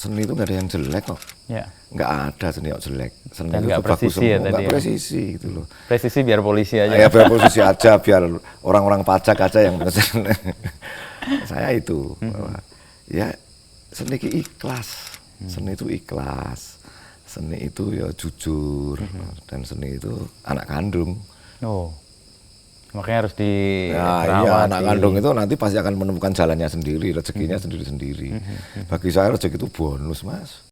seni itu nggak ada yang jelek kok. Ya. Nggak ada seni yang jelek. Seni Dan itu nggak bagus presisi semua, ya nggak tadi ya? presisi gitu loh. Presisi biar polisi aja. Ya biar posisi aja, biar orang-orang pajak aja yang saya itu. Bahwa, ya seni itu ikhlas. Seni itu ikhlas. Seni itu ya jujur. Dan seni itu anak kandung. Oh. Makanya harus Ya, dirawat. iya, anak kandung itu nanti pasti akan menemukan jalannya sendiri, rezekinya sendiri-sendiri. Bagi saya rezeki itu bonus, Mas.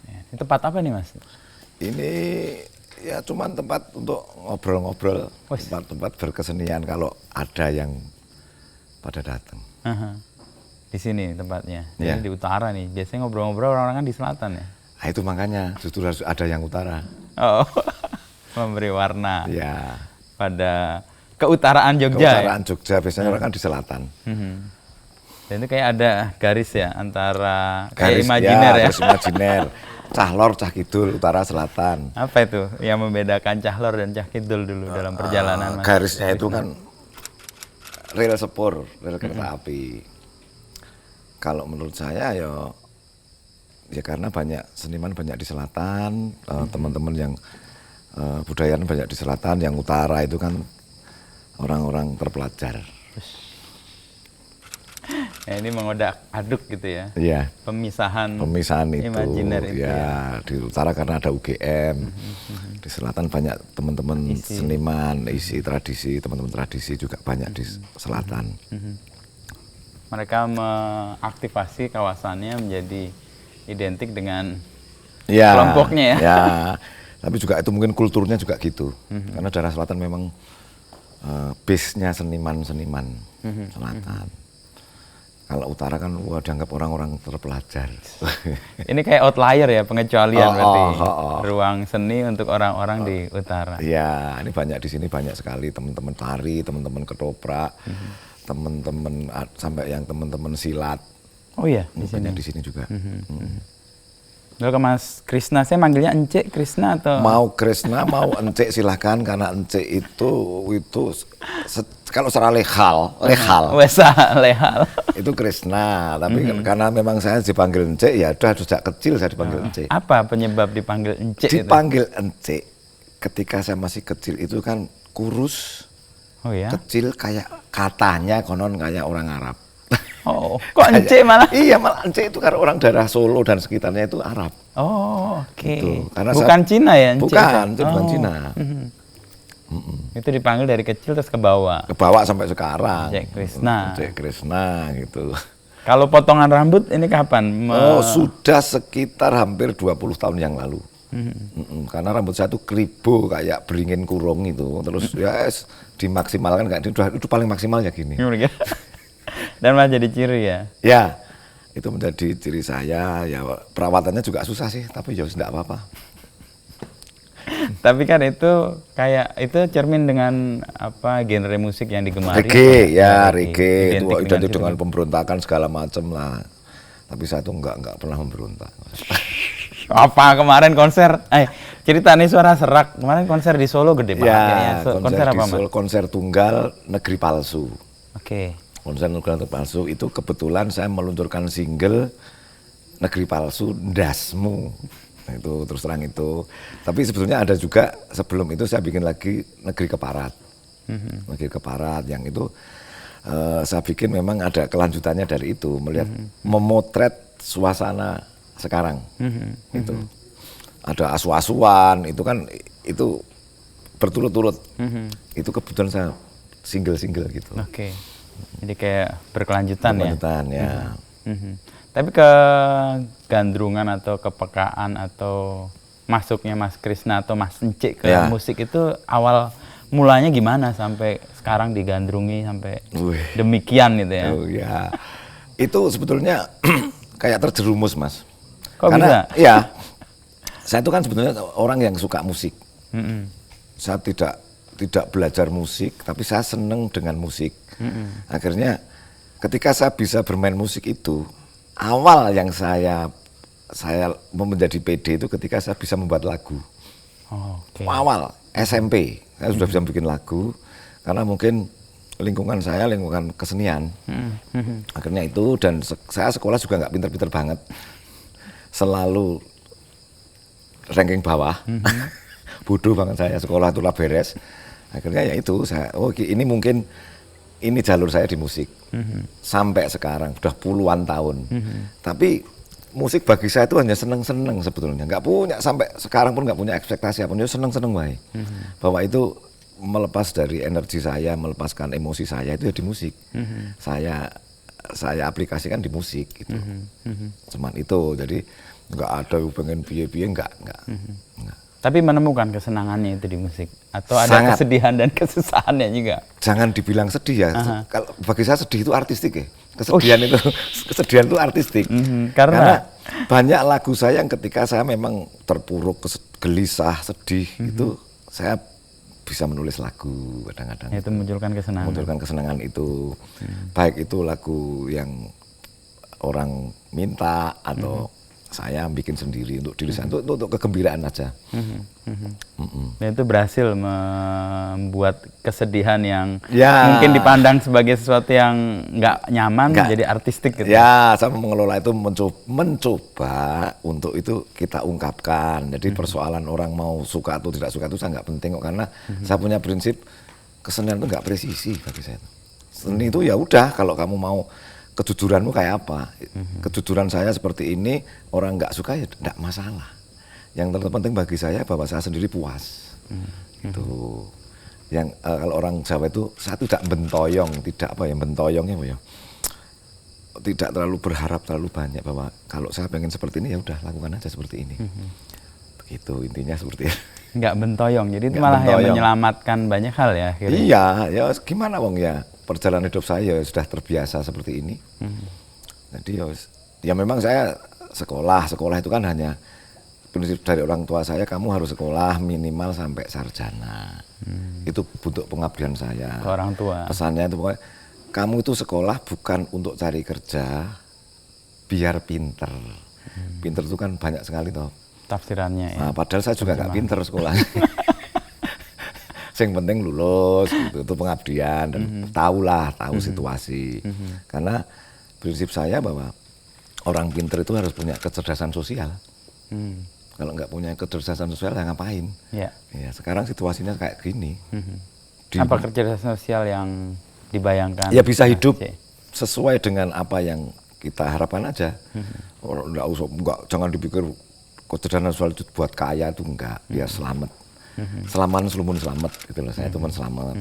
Ini tempat apa nih, Mas? Ini ya cuman tempat untuk ngobrol-ngobrol, Wes. tempat-tempat berkesenian kalau ada yang pada datang. Aha. Di sini tempatnya. Ya. Ini di utara nih. Biasanya ngobrol-ngobrol orang-orang kan di selatan ya. Nah, itu makanya justru harus ada yang utara. Oh. Memberi warna Ya, pada keutaraan Jogja. keutaraan Jogja biasanya orang kan di selatan. Dan itu kayak ada garis ya antara kayak imajiner ya. Garis imajiner. Cah lor, cah kidul, utara selatan. Apa itu yang membedakan Cahlor dan Cah Kidul dulu dalam perjalanan, Mas? Garisnya itu kan rel sepur, rel kereta api. Kalau menurut saya ya karena banyak seniman banyak di selatan, teman-teman yang budayaan banyak di selatan, yang utara itu kan orang-orang terpelajar. Ya, ini mengodak aduk gitu ya. Iya. Pemisahan Itu imajiner itu ya di utara karena ada UGM, di selatan banyak teman-teman seniman, isi tradisi, teman-teman tradisi juga banyak di selatan. Mereka mengaktifasi kawasannya menjadi identik dengan Ya, kelompoknya ya. Ya, tapi juga itu mungkin kulturnya juga gitu, karena daerah selatan memang base-nya seniman-seniman selatan. Kalau utara kan dianggap orang-orang terpelajar. Ini kayak outlier ya, pengecualian berarti. Oh. Ruang seni untuk orang-orang di utara. Iya, ini banyak di sini banyak sekali teman-teman tari, teman-teman ketoprak, teman-teman sampai yang teman-teman silat. Oh iya, di sini. Banyak di sini juga. Lalu ke Mas Krisna, saya manggilnya Encik Krisna atau? Mau Krisna, mau Encik silahkan, karena Encik itu kalau secara legal Wesa lehal. itu Krisna, tapi karena memang saya dipanggil Encik, ya udah sejak kecil saya dipanggil Encik. Apa penyebab dipanggil Encik itu? Dipanggil Encik ketika saya masih kecil itu kan kurus, Oh ya? kecil, kayak katanya konon kayak orang Arab. Oh, kok Encik malah? Iya, malah Encik itu karena orang daerah Solo dan sekitarnya itu Arab. Oh, oke. Gitu. Karena Bukan Cina ya Encik? Bukan, itu bukan Cina. Itu dipanggil dari kecil terus ke bawah. Kebawa sampai sekarang. Encik Krisna. Encik Krisna gitu. Kalau potongan rambut ini kapan? Oh, sudah sekitar hampir 20 tahun yang lalu. Karena rambut saya itu kribo kayak beringin kurung itu. Terus ya dimaksimalkan kayak itu paling maksimalnya gini. Dan malah jadi ciri ya? Ya, itu menjadi ciri saya. Ya perawatannya juga susah sih, tapi ya tidak apa-apa. Tapi kan itu kayak itu cermin dengan apa genre musik yang digemari. Reggae, ya reggae. Itu identik situ. dengan pemberontakan segala macam lah. Tapi saya tuh nggak pernah memberontak. Apa kemarin konser? Cerita nih Suara Serak. Kemarin konser di Solo gede banget kayaknya. Konser apa, Mas? Konser tunggal Negeri Palsu. Oke. Konser Negeri Palsu itu kebetulan saya meluncurkan single Negeri Palsu Ndasmu. Nah, itu terus terang itu. Tapi sebetulnya ada juga sebelum itu saya bikin lagi Negeri Keparat. Negeri Keparat yang itu saya bikin memang ada kelanjutannya dari itu, melihat memotret suasana sekarang. Itu ada asu-asuan, itu kan itu berturut-turut. Itu kebetulan saya single-single gitu. Oke. Jadi kayak berkelanjutan ya. Tapi kegandrungan atau kepekaan atau masuknya Mas Krisna atau Mas Encik ke musik itu awal mulanya gimana sampai sekarang digandrungi sampai demikian gitu ya? Oh ya, itu sebetulnya kayak terjerumus, Mas. Kok karena bisa? Ya, saya itu kan sebetulnya orang yang suka musik. Saya tidak belajar musik, tapi saya seneng dengan musik. Akhirnya ketika saya bisa bermain musik itu, awal yang saya saya menjadi pede itu ketika saya bisa membuat lagu. Oh, oke. Awal SMP saya sudah bisa bikin lagu karena mungkin lingkungan saya lingkungan kesenian. Akhirnya itu, dan saya sekolah juga nggak pinter-pinter banget, selalu ranking bawah. Bodoh banget saya, sekolah itu lah beres. Akhirnya ya itu saya, ini mungkin ini jalur saya di musik. Sampai sekarang udah puluhan tahun. Tapi musik bagi saya itu hanya seneng-seneng sebetulnya, nggak punya, sampai sekarang pun nggak punya ekspektasi apa, seneng-seneng wae. Bahwa itu melepas dari energi saya, melepaskan emosi saya itu ya di musik. Saya aplikasikan di musik gitu. Cuman itu, jadi nggak ada pengen piye-piye, nggak. Tapi menemukan kesenangannya itu di musik, atau ada kesedihan dan kesusahannya juga? Jangan dibilang sedih ya. Kalau bagi saya sedih itu artistik ya. Kesedihan itu artistik. Karena banyak lagu saya yang ketika saya memang terpuruk, gelisah, sedih, itu saya bisa menulis lagu kadang-kadang. Itu munculkan kesenangan. Munculkan kesenangan itu. Baik itu lagu yang orang minta atau saya bikin sendiri untuk diri saya, untuk kegembiraan aja. Dan itu berhasil membuat kesedihan yang mungkin dipandang sebagai sesuatu yang nggak nyaman jadi artistik gitu. Ya, saya mengelola itu, mencoba untuk itu kita ungkapkan. Jadi persoalan orang mau suka atau tidak suka itu saya nggak penting kok, karena saya punya prinsip kesenian itu nggak presisi bagi saya. Seni itu ya udah, kalau kamu mau kejujuranmu kayak apa, kejujuran saya seperti ini, orang nggak suka ya tidak masalah. Yang terpenting bagi saya bahwa saya sendiri puas. Itu yang kalau orang Jawa itu, saya tidak bentoyong, tidak bentoyongnya ya, tidak terlalu berharap terlalu banyak, bahwa kalau saya pengen seperti ini ya udah lakukan aja seperti ini. Begitu intinya, seperti itu. Nggak bentoyong, jadi itu malah yang menyelamatkan banyak hal ya akhirnya. Iya, ya gimana wong ya, perjalanan hidup saya sudah terbiasa seperti ini. Jadi ya memang saya sekolah itu kan hanya prinsip dari orang tua saya, kamu harus sekolah minimal sampai sarjana. Itu bentuk pengabdian saya ke orang tua. Pesannya itu pokoknya, kamu itu sekolah bukan untuk cari kerja, biar pinter. Pinter itu kan banyak sekali toh tafsirannya ya. Nah, padahal saya juga nggak pinter sekolah. Yang penting lulus gitu, itu pengabdian, dan tahu situasi. Karena prinsip saya bahwa orang pinter itu harus punya kecerdasan sosial. Kalau nggak punya kecerdasan sosial ya ngapain? Ya, sekarang situasinya kayak gini. Apa kecerdasan sosial yang dibayangkan? Ya bisa hidup sesuai dengan apa yang kita harapkan aja. Jangan dipikir kecerdasan sosial itu buat kaya, itu enggak. Ya selamat. Selaman selumun selamat gitu loh, saya itu selamat.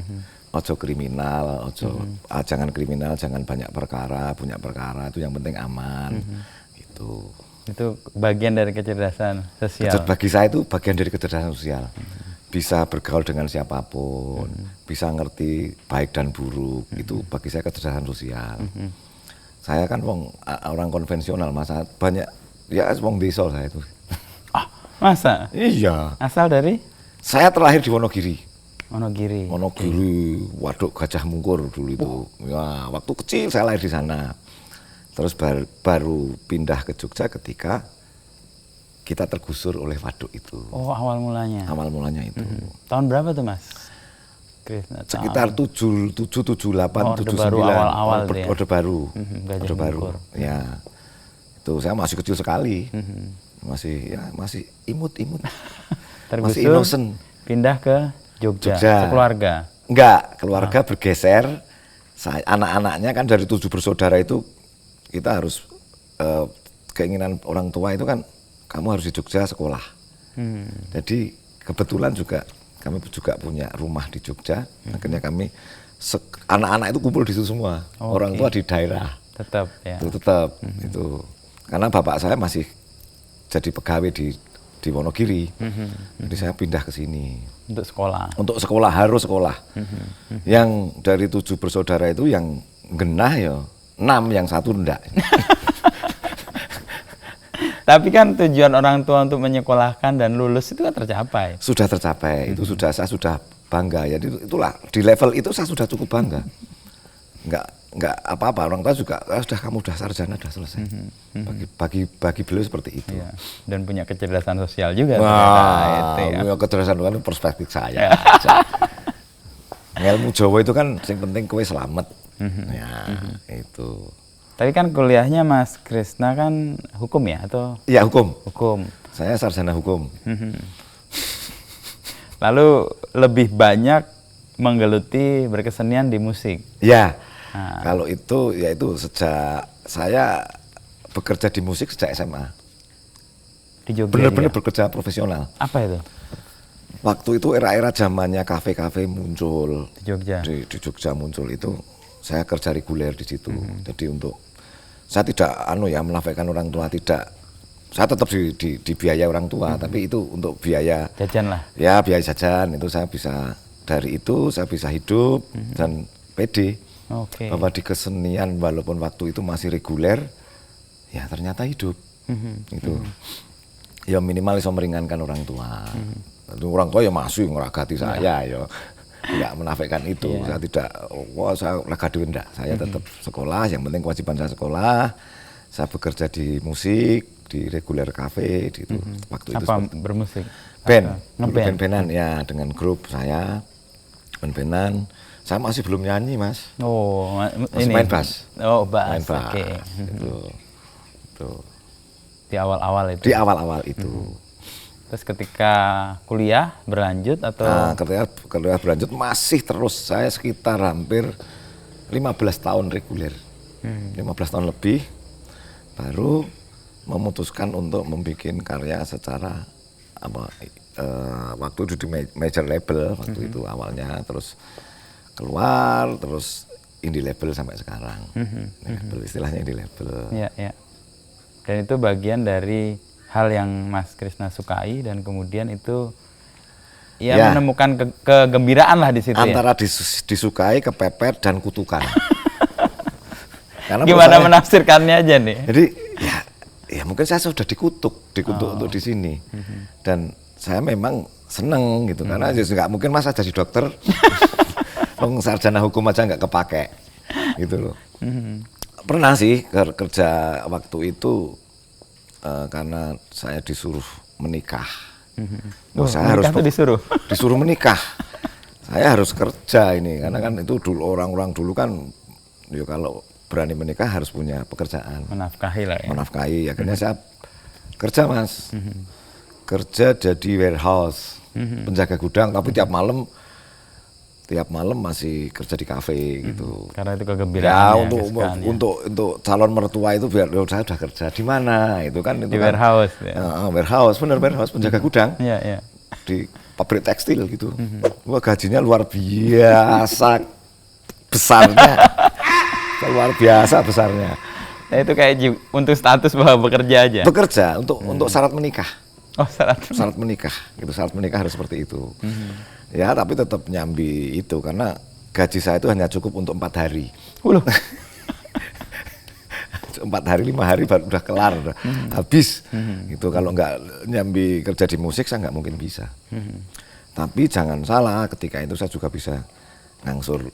Ojo kriminal, jangan kriminal, jangan banyak perkara, punya perkara, itu yang penting aman. Itu bagian dari kecerdasan sosial. Bagi saya itu bagian dari kecerdasan sosial. Bisa bergaul dengan siapapun, bisa ngerti baik dan buruk, itu bagi saya kecerdasan sosial. Saya kan orang konvensional, masa banyak ya wong desa saya itu. Masa? Iya. Asal dari? Saya terlahir di Wonogiri. Wonogiri, Waduk Gajah Mungkur dulu itu. Ya, waktu kecil saya lahir di sana. Terus baru pindah ke Jogja ketika kita tergusur oleh waduk itu. Oh, awal mulanya? Awal mulanya itu. Tahun berapa tuh, Mas? Sekitar 77, 78, 79. Awal-awal Orde Baru. Orde Baru. Ya. Itu saya masih kecil sekali. Masih imut-imut. Tergusur, masih innocent. Pindah ke Jogja. Sekeluarga? Enggak, keluarga bergeser. Anak-anaknya kan dari 7 bersaudara itu, kita harus keinginan orang tua itu kan, kamu harus di Jogja sekolah. Jadi kebetulan juga kami juga punya rumah di Jogja. Akhirnya kami anak-anak itu kumpul di situ semua. Orang tua di daerah. Tetap ya. Tetap itu. Karena bapak saya masih jadi pegawai di Wonogiri. Jadi saya pindah ke sini. Untuk sekolah? Untuk sekolah, harus sekolah. Yang dari 7 bersaudara itu yang genah ya 6, yang 1 enggak. Tapi kan tujuan orang tua untuk menyekolahkan dan lulus itu kan tercapai. Sudah tercapai, itu saya sudah bangga. Jadi itulah, di level itu saya sudah cukup bangga. nggak apa-apa, orang tua juga sudah kamu udah sarjana udah selesai. Bagi beliau seperti itu. Iya. Dan punya kecerdasan sosial juga. Wah, ternyata, punya kecerdasan itu perspektif saya aja. Ilmu Jawa itu kan yang penting kowe selamat. Ya, itu. Tapi kan kuliahnya Mas Krisna kan hukum ya atau? Iya, hukum. Hukum. Saya sarjana hukum. Lalu lebih banyak menggeluti berkesenian di musik. Ya. Nah. Kalau itu ya itu sejak saya bekerja di musik sejak SMA. Di Jogja. Benar-benar juga? bekerja profesional. Apa itu? Waktu itu era-era zamannya kafe-kafe muncul. Di Jogja. Di Jogja muncul itu saya kerja reguler di situ. Jadi untuk saya tidak menafikan orang tua, tidak. Saya tetap dibiayai orang tua, tapi itu untuk biaya Jajan lah. ya biaya jajan itu saya bisa, dari itu saya bisa hidup dan pede. Oke. Bahwa di kesenian walaupun waktu itu masih reguler, ya ternyata hidup. Itu. Ya minimal bisa meringankan orang tua. Orang tua ya masih ngeragati saya ya. Tidak menafikan itu. Saya tidak, saya ragati enggak. Saya tetap sekolah, yang penting kewajiban saya sekolah. Saya bekerja di musik, di reguler cafe gitu. Waktu itu Apa bermusik? band, Ngeband. band-bandan ya dengan grup saya. Band-bandan. Saya masih belum nyanyi, Mas. Oh, Masih ini. main bass. Oh, bass. Main bass. Oke. Itu. Di awal-awal itu. Di awal-awal itu. Terus ketika kuliah berlanjut atau Nah, ketika kuliah berlanjut masih terus, saya sekitar hampir 15 tahun reguler. 15 tahun lebih baru memutuskan untuk membuat karya secara waktu itu di major label waktu itu awalnya, terus keluar, terus indie label sampai sekarang. Label, istilahnya indie label. ya, ya. Dan itu bagian dari hal yang Mas Krisna sukai dan kemudian itu Ya. menemukan kegembiraan lah di situ Antara ya. disukai, kepepet, dan kutukan. Karena Gimana menafsirkannya aja nih? Jadi ya mungkin saya sudah dikutuk untuk di sini. Dan saya memang seneng gitu, karena nggak mungkin masa jadi dokter, sarjana hukum aja nggak kepake, gitu loh. Pernah sih kerja waktu itu karena saya disuruh menikah. Saya harus disuruh menikah. Saya harus kerja ini, karena kan itu dulu orang-orang dulu kan, ya kalau berani menikah harus punya pekerjaan. Menafkahi lah ya. Menafkahi, akhirnya saya kerja, Mas. Kerja jadi warehouse, penjaga gudang, tapi tiap malam masih kerja di kafe gitu. Karena itu kegembiraan ya, untuk calon mertua itu biar saya udah kerja di mana itu kan, itu di kan, warehouse ya. Warehouse, bener warehouse, penjaga gudang. Iya, iya. Di pabrik tekstil gitu. Wah, gajinya luar biasa besarnya. Luar biasa besarnya. Nah, itu kayak untuk status bahwa bekerja aja. Bekerja untuk syarat menikah. Oh, syarat menikah. Gitu, syarat menikah harus seperti itu. Ya, tapi tetap nyambi itu karena gaji saya itu hanya cukup untuk 4 hari. 4 hari, 5 hari baru udah kelar, udah habis. Gitu, kalau nggak nyambi kerja di musik saya nggak mungkin bisa. Tapi jangan salah, ketika itu saya juga bisa ngangsur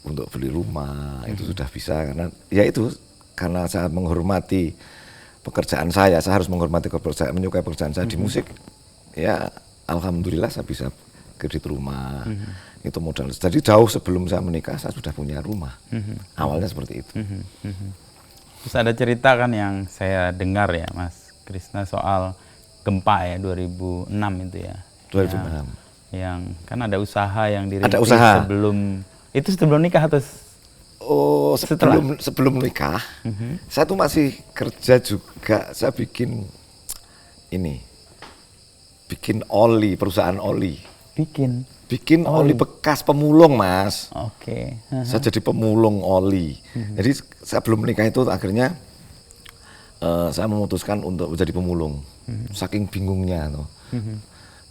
untuk beli rumah, itu sudah bisa karena saya menghormati pekerjaan saya harus menghormati menyukai pekerjaan saya di musik. Ya, alhamdulillah saya bisa kredit rumah. Itu modal. Jadi jauh sebelum saya menikah saya sudah punya rumah. Awalnya seperti itu. Terus ada cerita kan yang saya dengar ya, Mas Krisna, soal gempa ya 2006 itu ya. 2006. Yang kan ada usaha yang dirintis Ada usaha. sebelum nikah atau Oh, sebelum nikah, saya tuh masih kerja juga. Saya bikin oli, perusahaan oli. Bikin oli bekas pemulung, Mas. Oke. Saya jadi pemulung oli. Jadi saya belum menikah itu akhirnya saya memutuskan untuk menjadi pemulung. Saking bingungnya tuh.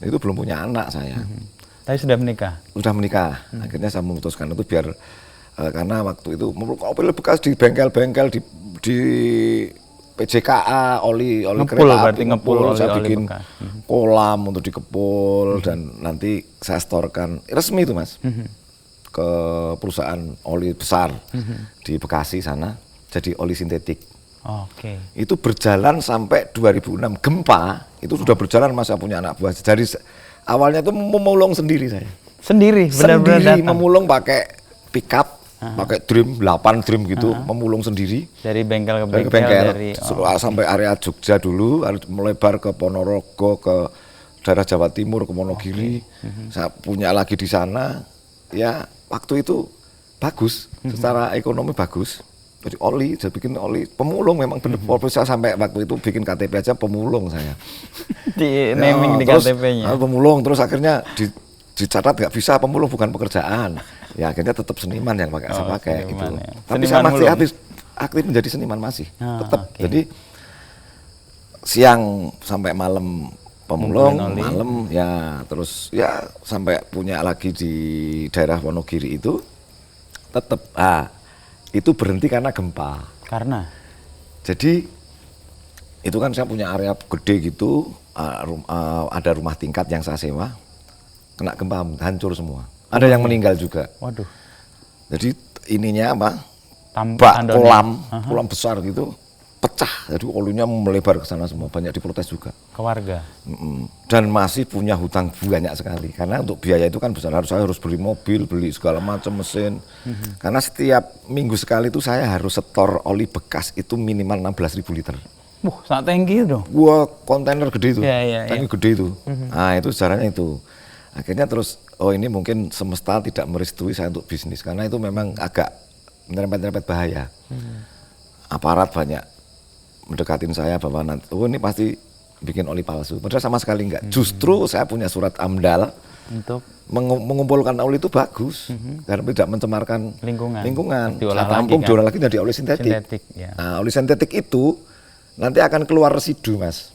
Itu belum punya anak saya. Tapi sudah menikah? Sudah menikah. Akhirnya saya memutuskan itu biar karena waktu itu mobil bekas di bengkel-bengkel di PJKA oli kereta api ngepul, saya bikin kolam untuk dikepul dan nanti saya setorkan resmi itu, Mas. ke perusahaan oli besar di Bekasi sana, jadi oli sintetik. Oke. Itu berjalan sampai 2006 gempa, itu sudah berjalan, masa punya anak buah. Dari awalnya itu memulung sendiri saya. Sendiri, benar-benar Sendiri datang. memulung pakai pickup, pakai drum 8 drum gitu, memulung sendiri. Dari bengkel ke Dari bengkel, bengkel sampai area Jogja dulu, melebar ke Ponorogo, ke daerah Jawa Timur, ke Wonogiri. Saya punya lagi di sana. Ya waktu itu bagus, secara ekonomi bagus. Jadi oli, saya bikin oli pemulung, memang benar. Saya sampai waktu itu bikin KTP aja pemulung saya. di naming di Terus, KTP-nya. pemulung, terus akhirnya dicatat nggak bisa, pemulung bukan pekerjaan. Ya akhirnya tetap seniman yang saya pakai seniman gitu. ya. Tapi Seniman saya masih mulung. aktif menjadi seniman masih, tetap. Oke. Jadi siang sampai malam pemulung, Ngumpulin oli. malam ya terus ya sampai punya lagi di daerah Wonogiri itu tetap. Itu berhenti karena gempa. Karena Jadi itu kan saya punya area gede gitu, ada rumah tingkat yang saya sewa, kena gempa hancur semua. Ada yang meninggal juga. waduh, Jadi ininya apa? tandonnya. Kolam besar gitu, pecah. Jadi olinya melebar ke sana semua, banyak diprotes juga. Ke warga. Dan masih punya hutang banyak sekali, karena untuk biaya itu kan besar. Saya harus beli mobil, beli segala macam mesin. Karena setiap minggu sekali itu saya harus setor oli bekas itu minimal 16.000 liter. Sangat tinggi dong. Gua kontainer gede itu, Iya. tangki gede itu. Nah itu sejarahnya itu. Akhirnya terus, ini mungkin semesta tidak merestui saya untuk bisnis, karena itu memang agak menyerempet-nyerempet bahaya. Aparat banyak mendekatin saya bahwa nanti, ini pasti bikin oli palsu. Padahal sama sekali enggak. Justru saya punya surat AMDAL Untuk mengumpulkan oli itu bagus, karena tidak mencemarkan lingkungan. Diolah Saya tampung, lagi kan? diolah lagi jadi oli sintetik. Sintetik, ya. Nah, oli sintetik itu nanti akan keluar residu, Mas.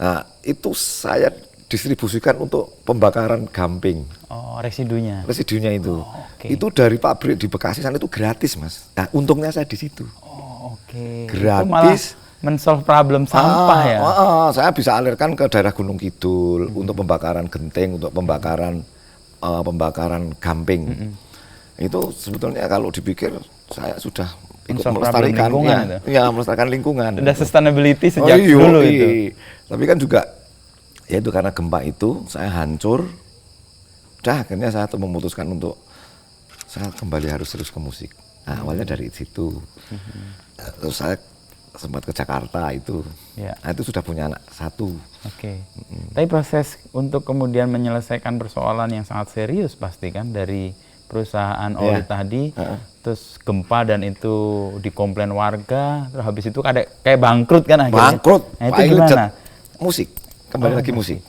Nah, itu saya distribusikan untuk pembakaran gamping. Oh, residunya. Residunya itu. Oke. Itu dari pabrik di Bekasi sana itu gratis, Mas. Nah, untungnya saya di situ. Oh, oke. Gratis. Itu malah men-solve problem sampah ya. Saya bisa alirkan ke daerah Gunung Kidul untuk pembakaran genting, untuk pembakaran gamping. Itu sebetulnya kalau dipikir saya sudah ikut Men-solve melestarikan problem lingkungan itu. ya, melestarikan lingkungan. Udah sustainability sejak iya, dulu iya. itu. Tapi kan juga ya itu karena gempa itu saya hancur. Akhirnya saya tuh memutuskan untuk saya kembali harus serius ke musik. Nah, awalnya dari situ. Terus saya sempat ke Jakarta itu. Ya. Nah, itu sudah punya anak satu. Oke. Tapi proses untuk kemudian menyelesaikan persoalan yang sangat serius pasti kan dari perusahaan oli tadi, terus gempa dan itu dikomplain warga, terus habis itu kayak bangkrut kan akhirnya. Bangkrut. Nah, itu gimana? Musik. Kembali lagi musik.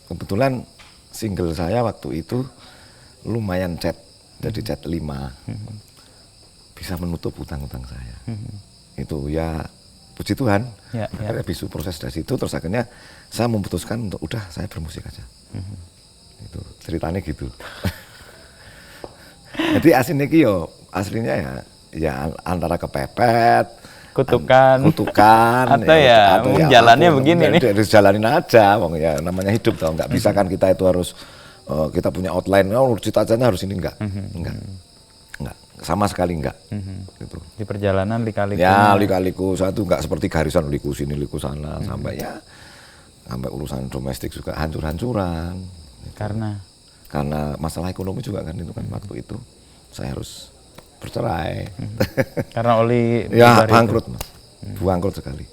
Kebetulan single saya waktu itu lumayan jadi cat 5. Bisa menutup hutang-hutang saya. Itu ya puji Tuhan. Ya, Akhirnya bisu proses dari situ, terus akhirnya saya memutuskan untuk udah saya bermusik aja. Itu ceritanya gitu. Jadi aslinya ya antara kepepet, Kutukan. Atau ya, jalannya begini nih. Jalanin aja, ya namanya hidup tau, nggak bisa kan kita itu harus kita punya outline, cita-citanya harus ini enggak, sama sekali enggak. Gitu. Di perjalanan lika-liku. Ya lika-liku, saya tuh nggak seperti garisan liku sini liku sana, sampai urusan domestik juga hancur-hancuran. Karena masalah ekonomi juga kan itu kan waktu itu saya harus bercerai. Karena oli ya bangkrut, Mas. Bangkrut sekali.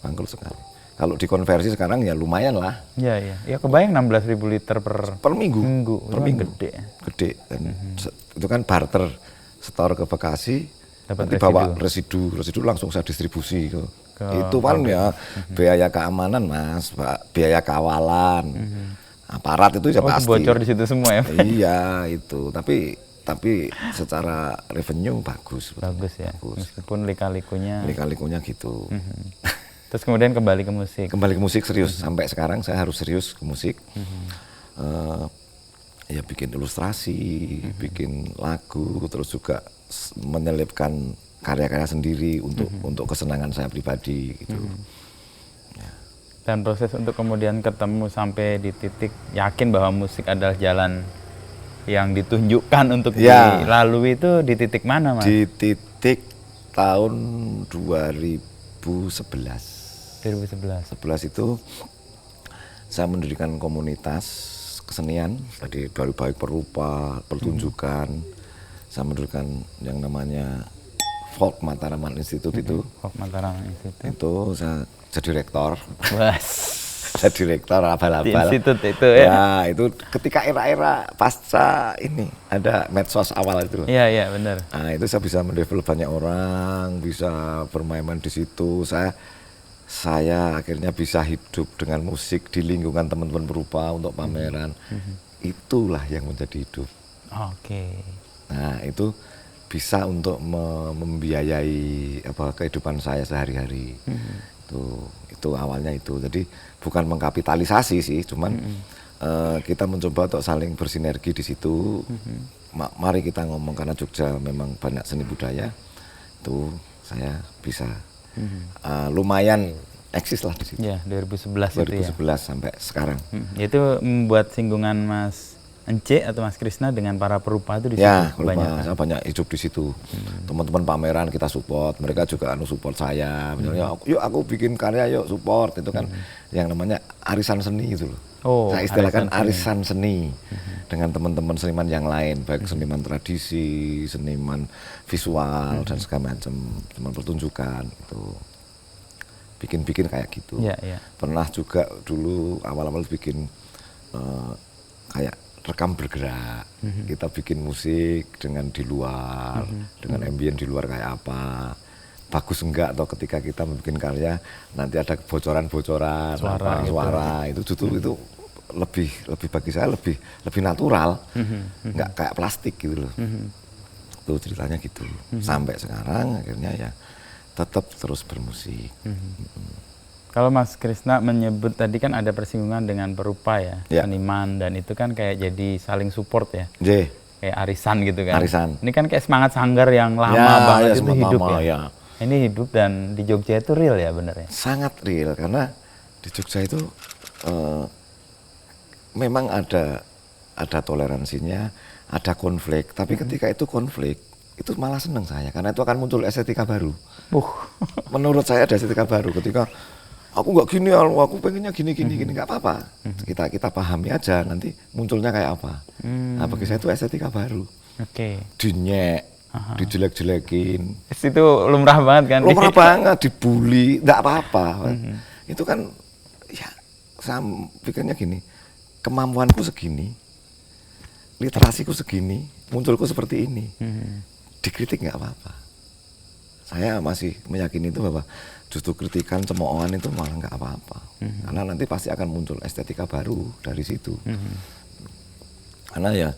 Bangkrut sekali. Kalau dikonversi sekarang ya lumayan lah. Iya. Ya kebayang 16.000 liter per minggu. Per minggu. Gede. Gede. Dan itu kan barter, setor ke Bekasi, Dapat nanti bawa residu langsung saya distribusi ke itu kan ya biaya keamanan, Mas, biaya kawalan. Aparat itu ya pasti. Bocor di situ semua ya. Iya, itu. Tapi secara revenue bagus. Bagus ya. Meskipun lika-likunya gitu. Terus kemudian kembali ke musik. Kembali ke musik serius. Sampai sekarang saya harus serius ke musik. Ya bikin ilustrasi, bikin lagu, terus juga menyelipkan karya-karya sendiri untuk kesenangan saya pribadi gitu. Dan proses untuk kemudian ketemu sampai di titik yakin bahwa musik adalah jalan yang ditunjukkan untuk Ya. dilalui itu di titik mana, Mas? Di titik tahun 2011. 2011. Itu saya mendirikan komunitas kesenian, tadi dari baik perupa, pertunjukan. Saya mendirikan yang namanya Folk Mataraman Institute itu. Folk Mataraman Institute. Itu saya jadi rektor. Bas. Saya direktur Di abal-abal. institut itu ya. Ya, itu ketika era-era pasca ini ada medsos awal itu. Iya, iya, benar. Nah, itu saya bisa mendevelop banyak orang, bisa bermain-main di situ. Saya akhirnya bisa hidup dengan musik di lingkungan teman-teman perupa untuk pameran. Itulah yang menjadi hidup. Oke. Nah, itu bisa untuk membiayai kehidupan saya sehari-hari. Itu awalnya itu. Jadi bukan mengkapitalisasi sih, cuman kita mencoba untuk saling bersinergi di situ. Mari kita ngomong, karena Jogja memang banyak seni budaya. Itu saya bisa lumayan eksis lah di situ. Ya, 2011 itu ya. 2011 sampai sekarang. Itu membuat singgungan Mas Ence atau Mas Krisna dengan para perupa itu di Ya, situ banyak. saya banyak hidup di situ. Teman-teman pameran kita support, mereka juga support saya. Misalnya, yuk aku bikin karya, yuk support. Itu kan yang namanya arisan seni itu loh. Oh, saya istilahkan arisan seni dengan teman-teman seniman yang lain, baik seniman tradisi, seniman visual dan segala macam, teman pertunjukan itu. Bikin-bikin kayak gitu. Ya, ya. Pernah juga dulu awal-awal bikin kayak rekam bergerak. Kita bikin musik dengan di luar, dengan ambient di luar kayak apa. Bagus enggak, atau ketika kita membuat karya nanti ada kebocoran-bocoran suara itu justru itu lebih bagi saya lebih natural. Enggak kayak plastik gitu loh. Itu ceritanya gitu. Sampai sekarang akhirnya ya tetap terus bermusik. Kalau Mas Krisna menyebut tadi kan ada persinggungan dengan perupa ya, seniman, dan itu kan kayak jadi saling support ya. Kayak arisan gitu kan. Arisan. Ini kan kayak semangat sanggar yang lama banget itu hidup ya. Ini hidup dan di Jogja itu real ya benernya. Sangat real, karena di Jogja itu memang ada toleransinya, ada konflik, tapi ketika itu konflik itu malah seneng saya, karena itu akan muncul estetika baru. Menurut saya ada estetika baru ketika aku nggak gini, aku pengennya gini nggak apa-apa. Kita pahami aja nanti munculnya kayak apa. Nah, bagi saya itu estetika baru. Dinyek, dijelek-jelekin. Itu lumrah banget kan? Lumrah banget, dibully, nggak apa-apa. Itu kan, ya saya pikirnya gini, kemampuanku segini, literasiku segini, munculku seperti ini. Dikritik nggak apa-apa. Saya masih meyakini itu bahwa justru kritikan, cemoohan itu malah nggak apa-apa. Karena nanti pasti akan muncul estetika baru dari situ. Karena ya,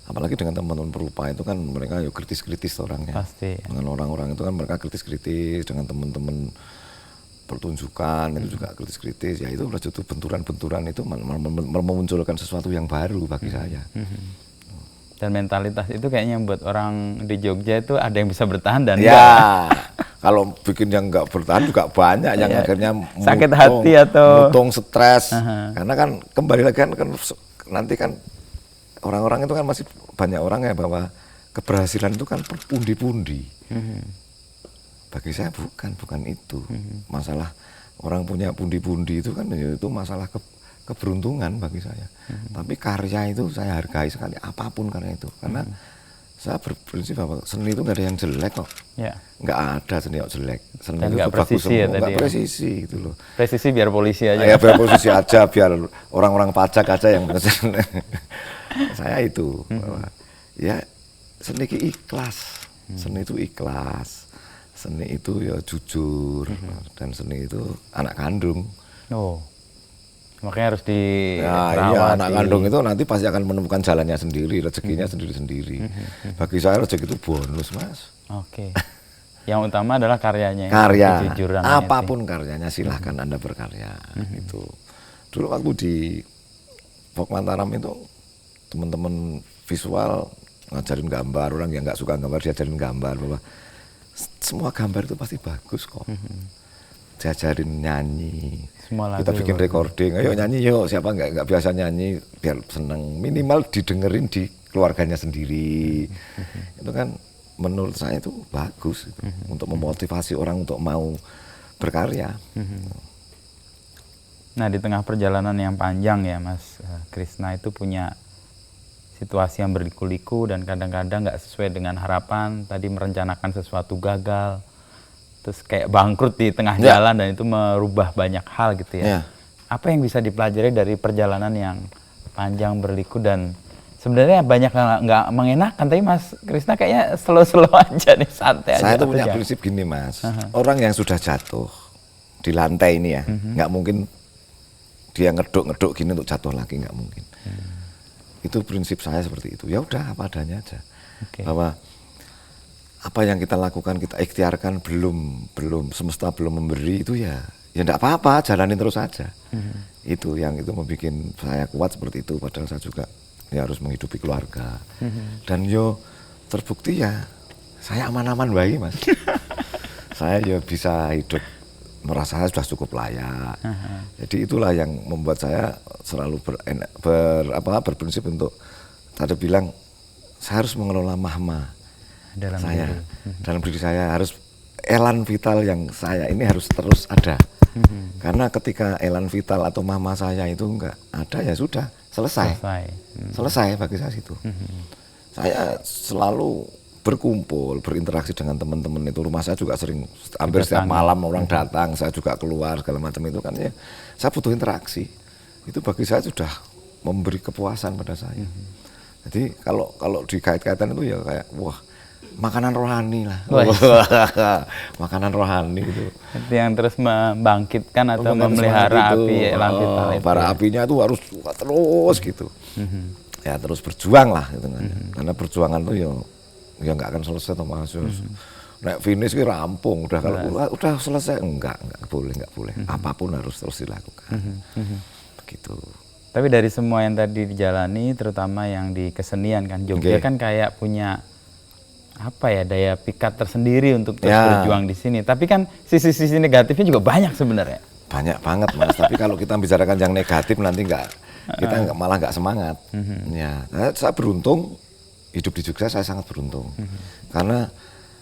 apalagi dengan teman-teman perupa itu kan mereka ya kritis-kritis orangnya. Pasti. Dengan orang-orang itu kan mereka kritis-kritis, dengan teman-teman pertunjukan itu juga kritis-kritis. Ya itu justru benturan-benturan itu memunculkan sesuatu yang baru bagi saya. Dan mentalitas itu kayaknya buat orang di Jogja itu ada yang bisa bertahan dan kalau bikin yang nggak bertahan juga banyak yang akhirnya sakit hati atau mutung, stres. Karena kan kembali lagi kan nanti kan orang-orang itu kan masih banyak orang ya bahwa keberhasilan itu kan berpundi-pundi. Bagi saya bukan itu. Masalah orang punya pundi-pundi itu kan itu masalah keberuntungan bagi saya. Tapi karya itu saya hargai sekali, apapun karya itu. Karena saya berprinsip bahwa seni itu nggak ada yang jelek kok. Nggak ada seni yang jelek. Seni dan itu bagus semua, ya, nggak presisi gitu loh. Presisi biar polisi aja. Ya biar polisi aja, biar orang-orang pajak aja yang saya itu. Bahwa, ya seni itu ikhlas. Seni itu ikhlas. Seni itu ya jujur. Dan seni itu anak kandung. Makanya harus dirawat. Iya, anak kandung itu nanti pasti akan menemukan jalannya sendiri, rezekinya sendiri-sendiri. Bagi saya rezeki itu bonus, Mas. Yang utama adalah karyanya. Karya, apapun karyanya silahkan Anda berkarya. Gitu. Dulu waktu di Folk Mataram itu teman-teman visual ngajarin gambar, orang yang nggak suka gambar diajarin gambar, bahwa semua gambar itu pasti bagus kok. Diajarin nyanyi, kita bikin recording, ayo nyanyi yuk, siapa nggak biasa nyanyi biar seneng, minimal didengerin di keluarganya sendiri. Itu kan menurut saya itu bagus gitu, untuk memotivasi orang untuk mau berkarya. Nah, di tengah perjalanan yang panjang ya Mas Krisna itu punya situasi yang berliku-liku dan kadang-kadang nggak sesuai dengan harapan, tadi merencanakan sesuatu gagal, terus kayak bangkrut di tengah jalan dan itu merubah banyak hal gitu ya. Apa yang bisa dipelajari dari perjalanan yang panjang berliku dan sebenarnya banyak nggak mengenakan, tapi Mas Krisna kayaknya slow-slow aja nih, santai aja. Saya tuh punya prinsip gini Mas, orang yang sudah jatuh di lantai ini ya, nggak mungkin dia ngeduk-ngeduk gini untuk jatuh lagi, nggak mungkin. Itu prinsip saya seperti itu. Ya udah apa adanya aja. Bahwa apa yang kita lakukan, kita ikhtiarkan, belum semesta belum memberi, itu ya enggak apa-apa, jalanin terus saja. Itu yang itu membuat saya kuat seperti itu, padahal saya juga ya harus menghidupi keluarga. Dan yo terbukti ya saya aman-aman baik Mas. Saya ya bisa hidup, merasa saya sudah cukup layak. Jadi itulah yang membuat saya selalu berprinsip untuk tadi bilang saya harus mengelola mahma dalam diri saya, harus elan vital yang saya ini harus terus ada. Karena ketika elan vital atau mahma saya itu enggak ada, ya sudah selesai bagi saya itu. Saya selalu berkumpul, berinteraksi dengan teman-teman itu. Rumah saya juga sering, hampir setiap malam orang datang, saya juga keluar segala macam itu kan ya. Saya butuh interaksi. Itu bagi saya sudah memberi kepuasan pada saya. Jadi kalau dikait-kaitan itu ya kayak wah, makanan rohani lah. Makanan rohani itu. Itu yang terus membangkitkan atau memelihara api elan vital itu. Para apinya itu harus terus gitu. Ya terus berjuang lah gitu kan. Karena perjuangan itu ya nggak akan selesai toh Mas. Nek finish ki rampung udah, kalau udah selesai enggak boleh. Apapun harus terus dilakukan. Begitu. Tapi dari semua yang tadi dijalani, terutama yang di kesenian kan, Jogja kan kayak punya apa ya, daya pikat tersendiri untuk terus berjuang di sini. Tapi kan sisi-sisi negatifnya juga banyak sebenarnya. Banyak banget Mas. Tapi kalau kita bicarakan yang negatif nanti kita malah nggak semangat. Ya, saya beruntung hidup di Jogja, saya sangat beruntung. Karena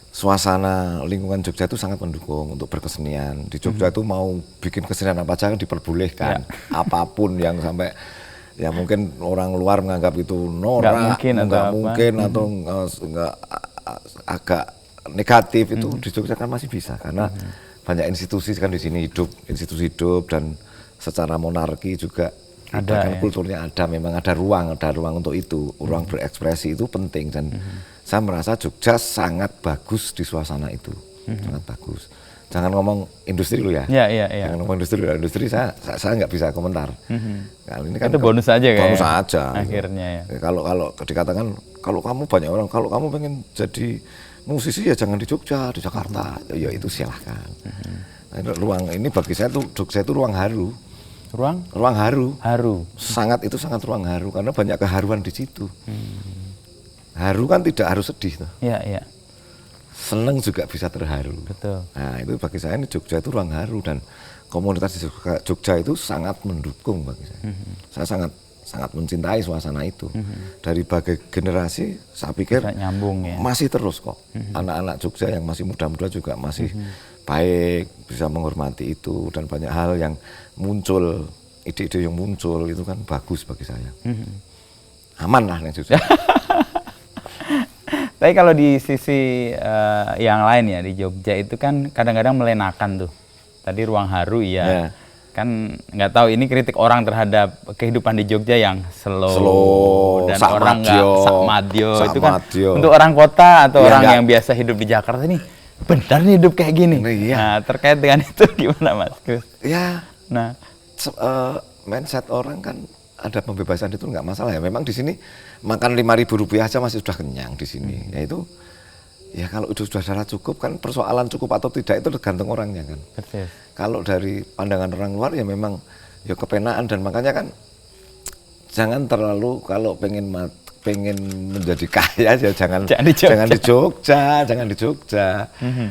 suasana lingkungan Jogja itu sangat mendukung untuk berkesenian. Di Jogja itu mau bikin kesenian apa aja diperbolehkan. Apapun yang sampai ya mungkin orang luar menganggap itu norak, nggak mungkin atau nggak agak negatif, itu di Jogja kan masih bisa karena banyak institusi kan di sini institusi hidup, dan secara monarki juga ada kan, kulturnya ada, memang ada ruang untuk itu, ruang berekspresi itu penting, dan saya merasa Jogja sangat bagus di suasana itu, sangat bagus. Jangan ngomong industri dulu ya. Jangan ngomong industri saya nggak bisa komentar. Kali ini kan itu bonus aja kan. Bonus aja. Akhirnya ya. Kalau dikatakan kalau kamu banyak orang, kalau kamu pengen jadi musisi ya jangan di Jogja, di Jakarta. Ya itu silahkan. Nah, ruang ini bagi saya tuh Jogja itu ruang haru. Ruang haru. Sangat ruang haru karena banyak keharuan di situ. Haru kan tidak harus sedih tuh. Iya. Seneng juga bisa terharu. Betul. Nah itu bagi saya ini Jogja itu ruang haru, dan komunitas di Jogja itu sangat mendukung bagi saya. Saya sangat mencintai suasana itu. Dari berbagai generasi saya pikir nyambung, ya? Masih terus kok. Anak-anak Jogja yang masih muda-muda juga masih baik, bisa menghormati itu, dan banyak hal yang muncul, ide-ide yang muncul itu kan bagus bagi saya. Aman lah nih Jogja. Tapi kalau di sisi yang lain ya, di Jogja itu kan kadang-kadang melenakan tuh. Tadi ruang haru ya. Kan nggak tahu ini kritik orang terhadap kehidupan di Jogja yang slow dan orang nggak sakmadyo. Itu kan untuk orang kota atau orang yang biasa hidup di Jakarta ini benar nih hidup kayak gini. Nah, terkait dengan itu gimana Mas Kris? Ya. Nah, mindset orang kan ada pembebasan itu nggak masalah ya. Memang di sini makan Rp5.000 aja masih sudah kenyang di sini. Yaitu ya kalau itu sudah cukup kan, persoalan cukup atau tidak itu tergantung orangnya kan. Betul. Kalau dari pandangan orang luar ya memang ya kepenaan, dan makanya kan jangan terlalu kalau pengen menjadi kaya ya jangan di Jogja.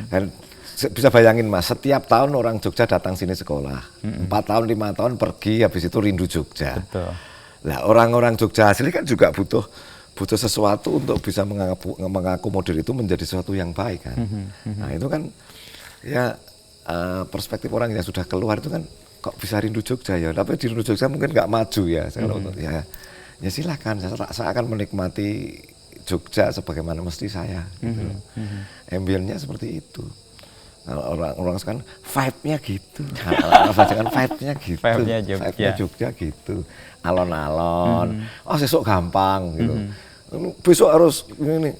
Dan bisa bayangin Mas, setiap tahun orang Jogja datang sini sekolah, 4 tahun 5 tahun pergi, habis itu rindu Jogja. Betul. Nah orang-orang Jogja asli kan juga butuh butuh sesuatu untuk bisa mengakomodir itu menjadi sesuatu yang baik kan. Nah itu kan ya perspektif orang yang sudah keluar itu kan kok bisa rindu Jogja ya, tapi di rindu Jogja mungkin nggak maju ya. Ya silakan, saya akan menikmati Jogja sebagaimana mesti saya. Gitu. Ambience-nya seperti itu. Orang sekarang vibe-nya gitu. Jangan vibe-nya gitu. Vibe-nya Jogja gitu. Alon-alon. Oh, sesuk gampang gitu. Besok harus ini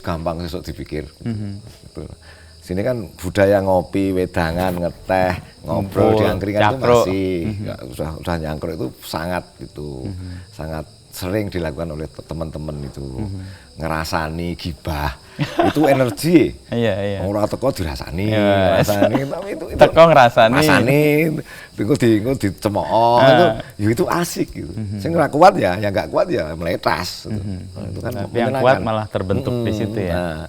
gampang sesuk dipikir. Gitu. Sini kan budaya ngopi, wedangan, ngeteh, ngobrol di angkringan itu masih sudah nyangkruk itu sangat gitu. Sangat sering dilakukan oleh teman-teman itu. Ngerasani gibah. Itu energi. Iya. Ora teko dirasani, ngrasani tapi itu teko ngrasani. Ngrasani, engko dicemooh itu asik gitu. Sing ora kuat ya enggak kuat ya meletas gitu. Itu kan tapi yang kuat malah terbentuk di situ ya. Nah,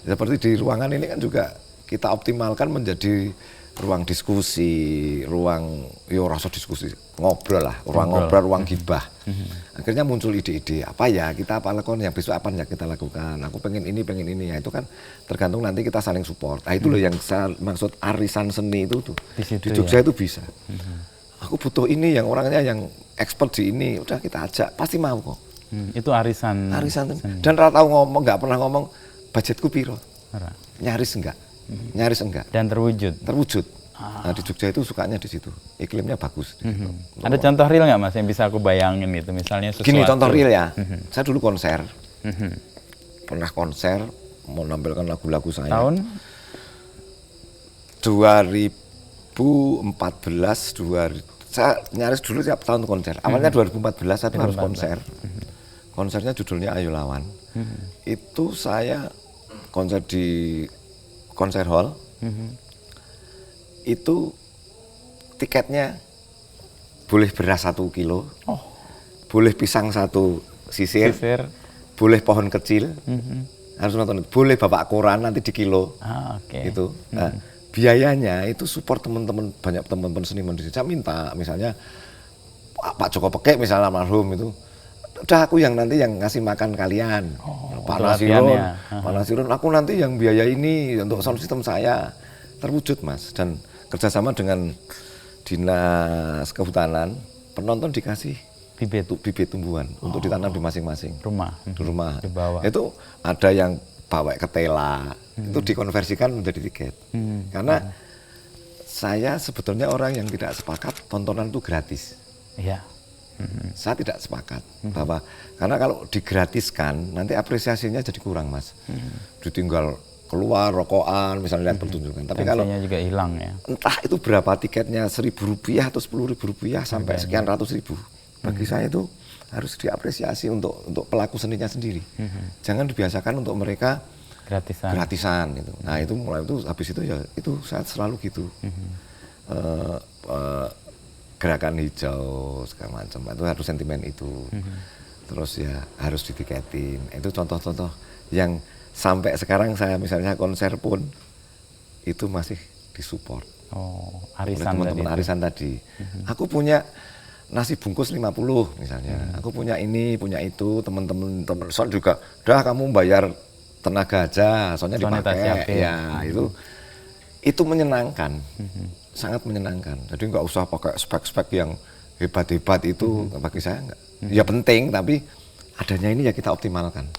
seperti di ruangan ini kan juga kita optimalkan menjadi ruang diskusi, ruang rasa diskusi, ngobrol lah, ruang gibah. Akhirnya muncul ide-ide, apa ya kita apa lakukan, yang besok apa yang kita lakukan, aku pengen ini ya, itu kan tergantung nanti kita saling support. Nah itu loh yang saya maksud arisan seni itu tuh, di Jogja ya? Itu bisa. Aku butuh ini yang orangnya yang expert di ini, udah kita ajak, pasti mau kok. Itu arisan seni. Dan rata ngomong, nggak pernah ngomong budgetku piro, nyaris enggak. Dan terwujud. Nah di Jogja itu sukanya di situ, iklimnya bagus. Di situ. Ada contoh real nggak Mas yang bisa aku bayangin gitu, misalnya sesuatu. Gini contoh real ya, saya dulu konser, pernah konser mau menampilkan lagu-lagu saya. Tahun 2014, saya nyaris dulu tiap tahun konser. Awalnya 2014 saya tuh harus konser. Konsernya judulnya Ayo Lawan. Itu saya konser di konser hall. Itu tiketnya boleh beras 1 kilo, boleh pisang 1 sisir, boleh pohon kecil, harus nonton, boleh bapak koran nanti di kilo, gitu. Nah, biayanya itu support teman-teman, banyak teman-teman seniman di sini. Saya minta misalnya Pak Joko Pekek misalnya almarhum itu, udah aku yang nanti yang ngasih makan kalian, Pak Nasiron, aku nanti yang biaya ini untuk sound system saya. Terwujud Mas, dan kerjasama dengan Dinas Kehutanan, penonton dikasih bibit tumbuhan untuk ditanam di masing-masing rumah. Itu ada yang bawa ketela, itu dikonversikan menjadi tiket. Karena saya sebetulnya orang yang tidak sepakat tontonan itu gratis. Iya. Saya tidak sepakat bahwa karena kalau digratiskan nanti apresiasinya jadi kurang Mas. Ditinggal keluar rokokan misalnya lihat pertunjukan, tapi kalau juga hilang ya, entah itu berapa tiketnya, Rp1.000 atau Rp10.000 sampai sekian ratus ribu, bagi saya itu harus diapresiasi untuk pelaku seninya sendiri. Jangan dibiasakan untuk mereka gratisan gitu. Nah itu mulai itu habis itu ya itu saya selalu gitu. Gerakan hijau segala macam itu harus sentimen itu. Terus ya harus ditiketin. Itu contoh-contoh yang sampai sekarang saya misalnya konser pun itu masih disupport. Arisan teman-teman arisan tadi. Aku punya nasi bungkus 50 misalnya. Aku punya ini, punya itu, teman-teman soal juga, udah kamu bayar tenaga aja, soalnya dipakai. Ya, itu menyenangkan. Sangat menyenangkan. Jadi nggak usah pakai spek-spek yang hebat-hebat itu bagi saya enggak. Ya penting tapi adanya ini ya kita optimalkan.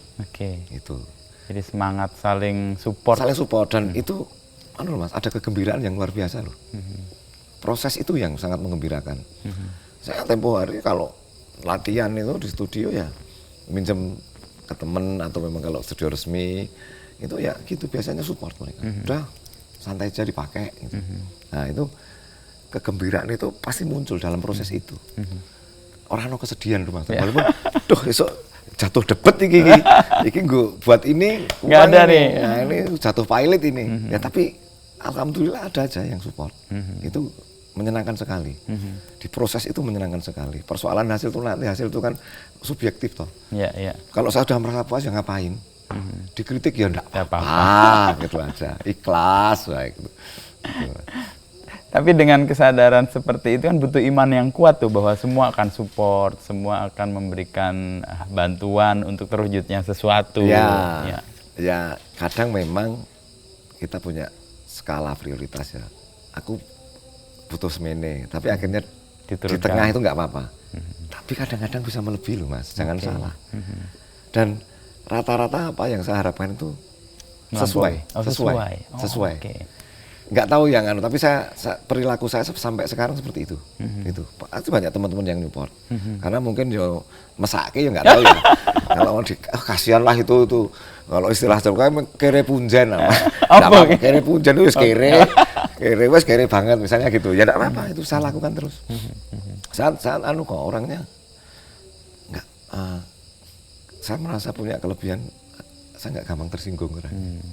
Itu. Jadi semangat saling support. Saling support dan itu Mas, ada kegembiraan yang luar biasa loh. Proses itu yang sangat mengembirakan. Saya tempo hari kalau latihan itu di studio ya minjem ke temen atau memang kalau studio resmi itu ya gitu biasanya support mereka. Udah santai aja dipakai gitu. Nah, itu kegembiraan itu pasti muncul dalam proses itu. Orang no kesedihan rumah. Walaupun esok jatuh debet iki gue buat ini nggak ada ini. nih. Nah, ini jatuh pilot ini. Ya tapi alhamdulillah ada aja yang support. Itu menyenangkan sekali. Di proses itu menyenangkan sekali. Persoalan hasil itu nanti hasil itu kan subjektif toh. Kalau saya sudah merasa puas ya ngapain? Dikritik ya enggak apa-apa gitu aja. Ikhlas baik gitu. Tapi dengan kesadaran seperti itu kan butuh iman yang kuat tuh, bahwa semua akan support, semua akan memberikan bantuan untuk terwujudnya sesuatu. Ya kadang memang kita punya skala prioritas ya. Aku butuh semene, tapi akhirnya di tengah itu nggak apa-apa. Tapi kadang-kadang bisa melebihi loh Mas, jangan salah. Dan rata-rata apa yang saya harapkan itu sesuai. Nggak tahu yang tapi saya perilaku saya sampai sekarang seperti itu. Itu pasti banyak teman-teman yang nyupport. Karena mungkin yo mesake ya nggak tahu ya. Kalau kasihan lah itu kalau istilah Jawa kayak kere punjen apa. Kere punjen itu wis kere banget misalnya gitu. Ya enggak apa-apa, itu saya lakukan terus. Saat kok orangnya enggak saya merasa punya kelebihan, saya enggak gampang tersinggung orangnya.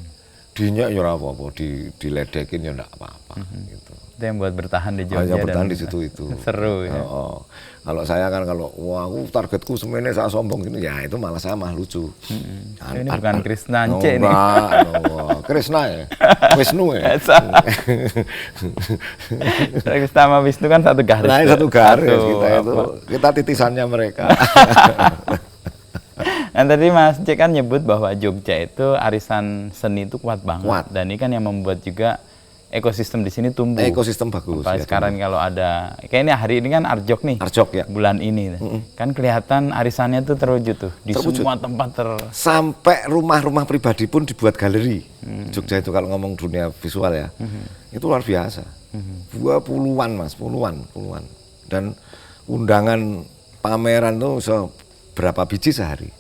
Dinya ya ora apa-apa, diledekin ya enggak apa-apa gitu. Itu yang buat bertahan di Jogja. Bertahan di situ itu. Seru ya. Kalau saya kan wah aku targetku semene saya sombong gitu ya, itu malah saya mah lucu. Ini bukan Krisna Ance ini. Krisna ya. Wisnu ya. Krisna sama Wisnu kan satu garis. Nah, satu garis kita titisannya mereka. Nah tadi Mas Cek kan nyebut bahwa Jogja itu arisan seni itu kuat banget. Dan ini kan yang membuat juga ekosistem di sini tumbuh. Ekosistem bagus. Ya, sekarang kalau ada, kayak ini hari ini kan Arjok nih. Arjok ya. Bulan ini. Kan kelihatan arisannya tuh terwujud tuh. Di semua tempat sampai rumah-rumah pribadi pun dibuat galeri. Jogja itu kalau ngomong dunia visual ya. Itu luar biasa. Puluhan Mas, puluhan. Dan undangan pameran tuh berapa biji sehari.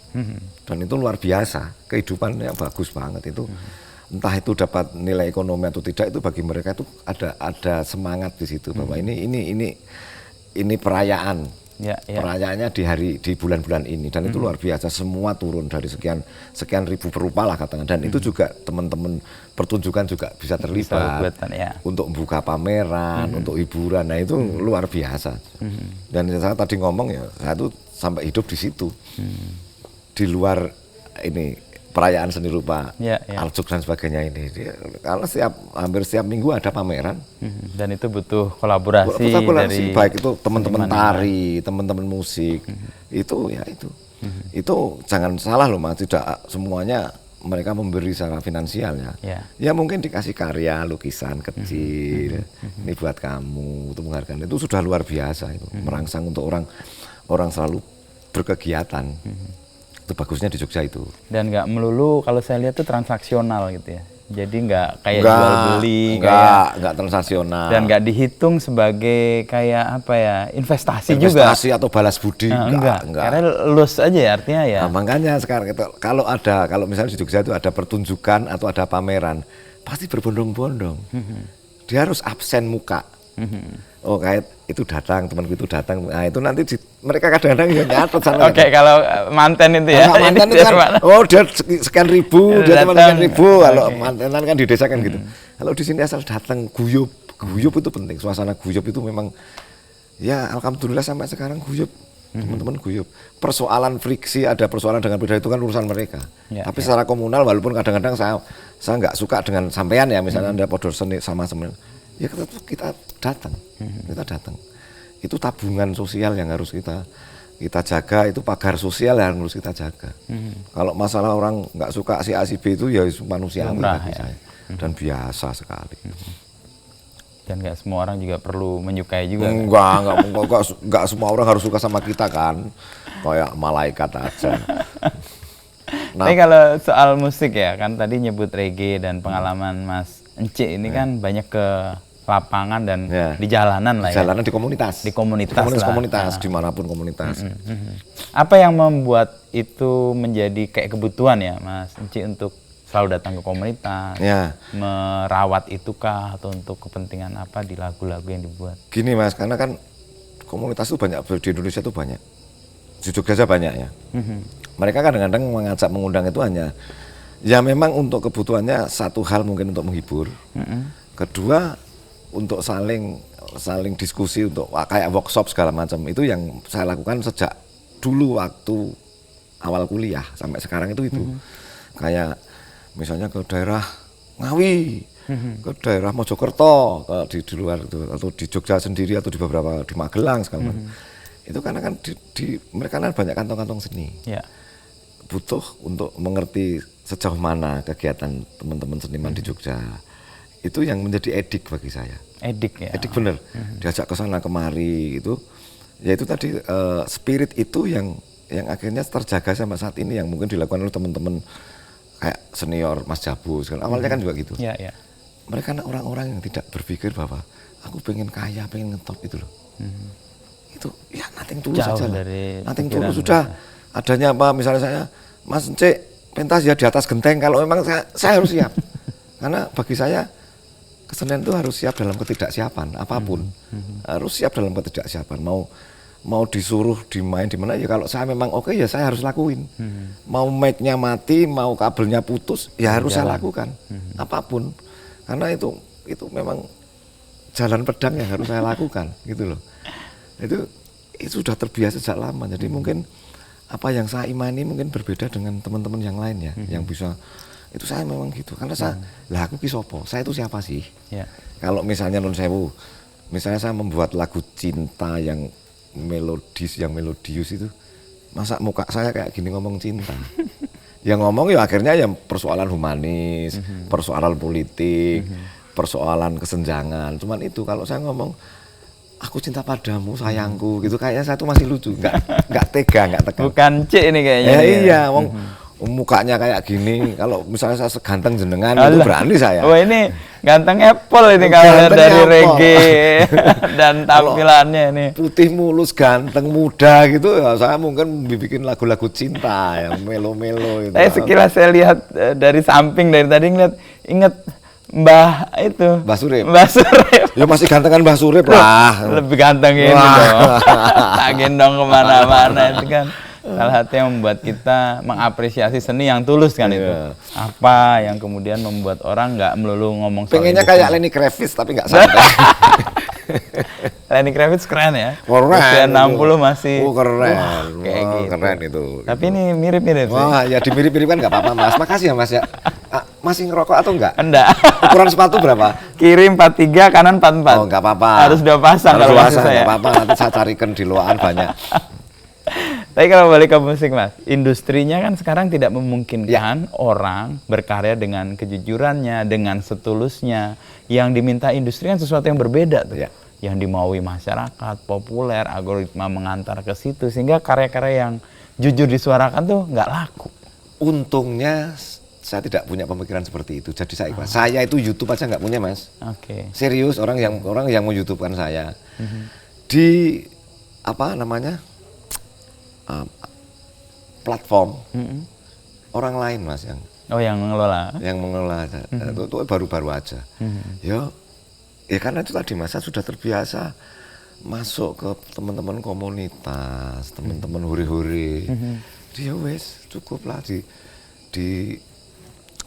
Dan itu luar biasa, kehidupannya bagus banget itu. Entah itu dapat nilai ekonomi atau tidak, itu bagi mereka itu ada semangat di situ bahwa ini perayaan. Perayaannya di bulan-bulan ini, dan itu luar biasa, semua turun dari sekian ribu perupa lah katakan, dan itu juga teman-teman pertunjukan juga bisa terlibat untuk membuka pameran, untuk hiburan. Nah itu luar biasa. Dan saya tadi ngomong ya, saya tuh sampai hidup di situ. Di luar ini perayaan seni rupa Arjok dan sebagainya ini, karena hampir setiap minggu ada pameran. Dan itu butuh kolaborasi dari baik itu teman-teman tari, teman-teman musik. Itu jangan salah loh Mas, tidak semuanya mereka memberi secara finansial ya mungkin dikasih karya lukisan kecil, ini buat kamu, untuk menghargai, itu sudah luar biasa itu. Merangsang untuk orang selalu berkegiatan. Itu bagusnya di Jogja itu. Dan nggak melulu, kalau saya lihat tuh transaksional gitu ya. Jadi nggak kayak jual beli, nggak transaksional. Dan nggak dihitung sebagai kayak apa ya, investasi juga. Investasi atau balas budi. Enggak. Karena lulus aja ya artinya ya. Nah, makanya sekarang kalau misalnya di Jogja itu ada pertunjukan atau ada pameran, pasti berbondong-bondong. Dia harus absen muka. Oh kayak itu datang, temanku itu datang. Nah itu nanti mereka kadang-kadang ya nyatet sana. Oke, kalau manten itu ya. Manten itu kan, dia sekian ribu, dia teman sekian ribu. Kalau mantenan kan di desa kan gitu. Kalau di sini asal datang guyup itu penting. Suasana guyup itu memang ya alhamdulillah sampai sekarang guyup. Teman-teman guyup. Persoalan friksi, ada persoalan dengan beda itu kan urusan mereka. Tapi secara komunal, walaupun kadang-kadang saya nggak suka dengan sampean ya, misalnya Anda podor seni sama semen, ya kita datang. Itu tabungan sosial yang harus kita jaga, itu pagar sosial yang harus kita jaga. Kalau masalah orang nggak suka si A si B itu ya manusiawi bagi saya, dan biasa sekali. Dan nggak semua orang juga perlu menyukai juga. Enggak semua orang harus suka sama kita kan, kayak malaikat aja. Tapi kalau soal musik ya, kan tadi nyebut reggae dan pengalaman Mas Ence ini kan banyak ke lapangan dan di jalanan lah ya. Jalanan di komunitas. Di komunitas, dimanapun komunitas. Apa yang membuat itu menjadi kayak kebutuhan ya Mas Ence untuk selalu datang ke komunitas, merawat itukah atau untuk kepentingan apa di lagu-lagu yang dibuat? Gini Mas, karena kan komunitas itu banyak, di Indonesia itu banyak. Di Jogja saja banyak ya. Mereka kadang-kadang mengundang itu hanya ya memang untuk kebutuhannya, satu hal mungkin untuk menghibur. Kedua untuk saling diskusi, untuk kayak workshop segala macam. Itu yang saya lakukan sejak dulu waktu awal kuliah sampai sekarang itu. Kayak misalnya ke daerah Ngawi, ke daerah Mojokerto, di luar itu, atau di Jogja sendiri, atau di beberapa di Magelang segala macam. Itu karena kan mereka kan banyak kantong-kantong seni. Ya. Butuh untuk mengerti sejauh mana kegiatan teman-teman seniman di Jogja. Itu yang menjadi edik bagi saya. Edik ya. Edik bener. Diajak ke sana kemari gitu. Ya itu tadi spirit itu yang akhirnya terjaga sampai saat ini, yang mungkin dilakukan oleh teman-teman kayak senior Mas Jabu. Awalnya kan juga gitu. Ya, ya. Mereka orang-orang yang tidak berpikir bahwa aku pengen kaya, pengen ngetop itu loh. Itu ya nothing tulus Jauh saja lah. dari Nothing pikiran tulus sudah. mereka. Adanya apa, misalnya saya, Mas Encik, pentas ya di atas genteng, kalau memang saya harus siap. Karena bagi saya kesenian itu harus siap dalam ketidaksiapan apapun. Harus siap dalam ketidaksiapan. Mau disuruh dimain di mana ya, kalau saya memang oke ya saya harus lakuin. Mau mic-nya mati, mau kabelnya putus ya harus saya lakukan. Apapun. Karena itu memang jalan pedang yang harus saya lakukan gitu loh. Itu sudah terbiasa sejak lama. Jadi mungkin apa yang saya imani mungkin berbeda dengan teman-teman yang lain ya, yang bisa itu saya memang gitu. Karena saya lah aku ki sopo? Saya itu siapa sih? Ya. Kalau misalnya Nun Sewu, misalnya saya membuat lagu cinta yang melodius itu, masa muka saya kayak gini ngomong cinta? Yang ngomong ya akhirnya ya persoalan humanis, persoalan politik, persoalan kesenjangan. Cuman itu kalau saya ngomong aku cinta padamu sayangku gitu, kayaknya saya tuh masih lucu, nggak tega, nggak tegang. Bukan cek ini kayaknya. Ya iya, mukanya kayak gini. Kalau misalnya saya seganteng jenengan itu berani saya. Oh ini ganteng Apple ini kalau lihat dari reggae dan tampilannya ini. Putih mulus, ganteng, muda gitu ya, saya mungkin bikin lagu-lagu cinta yang melo-melo itu. Sekilas saya lihat dari samping dari tadi ngeliat, inget Mbah Surip. Ya masih gantengan Mbah Surip lah. Lebih ganteng ini dong. Tak gendong kemana-mana itu kan. Salah satu yang membuat kita mengapresiasi seni yang tulus kan itu. Apa yang kemudian membuat orang nggak melulu ngomong soal pengennya kayak Lenny Kravitz tapi nggak sampai. Lenny Kravitz keren ya. Keren. Usia 60 masih. Keren. Kayak gitu. Keren itu. Tapi ini mirip-mirip sih. Wah, ya dimirip-miripkan nggak apa-apa Mas. Makasih ya Mas ya. Masih ngerokok atau enggak? Enggak. Ukuran sepatu berapa? Kiri 43, kanan 44. Oh, enggak apa-apa. Harus 2 pasang kalau maksud pasang, saya. enggak apa-apa, nanti saya carikan di luaran banyak. Tapi kalau balik ke musik Mas, industrinya kan sekarang tidak memungkinkan orang berkarya dengan kejujurannya, dengan setulusnya. Yang diminta industri kan sesuatu yang berbeda tuh. Ya. Yang dimaui masyarakat, populer, algoritma mengantar ke situ. Sehingga karya-karya yang jujur disuarakan tuh nggak laku. Untungnya saya tidak punya pemikiran seperti itu. Jadi saya ikhlas. Saya itu YouTube aja nggak punya Mas. Oke. Serius, orang yang mau YouTube-kan saya. Di apa namanya? Platform orang lain Mas yang mengelola itu baru-baru aja. Ya karena itu tadi Mas, saya sudah terbiasa masuk ke teman-teman komunitas, teman-teman huri-huri. Dia wes cukup lah di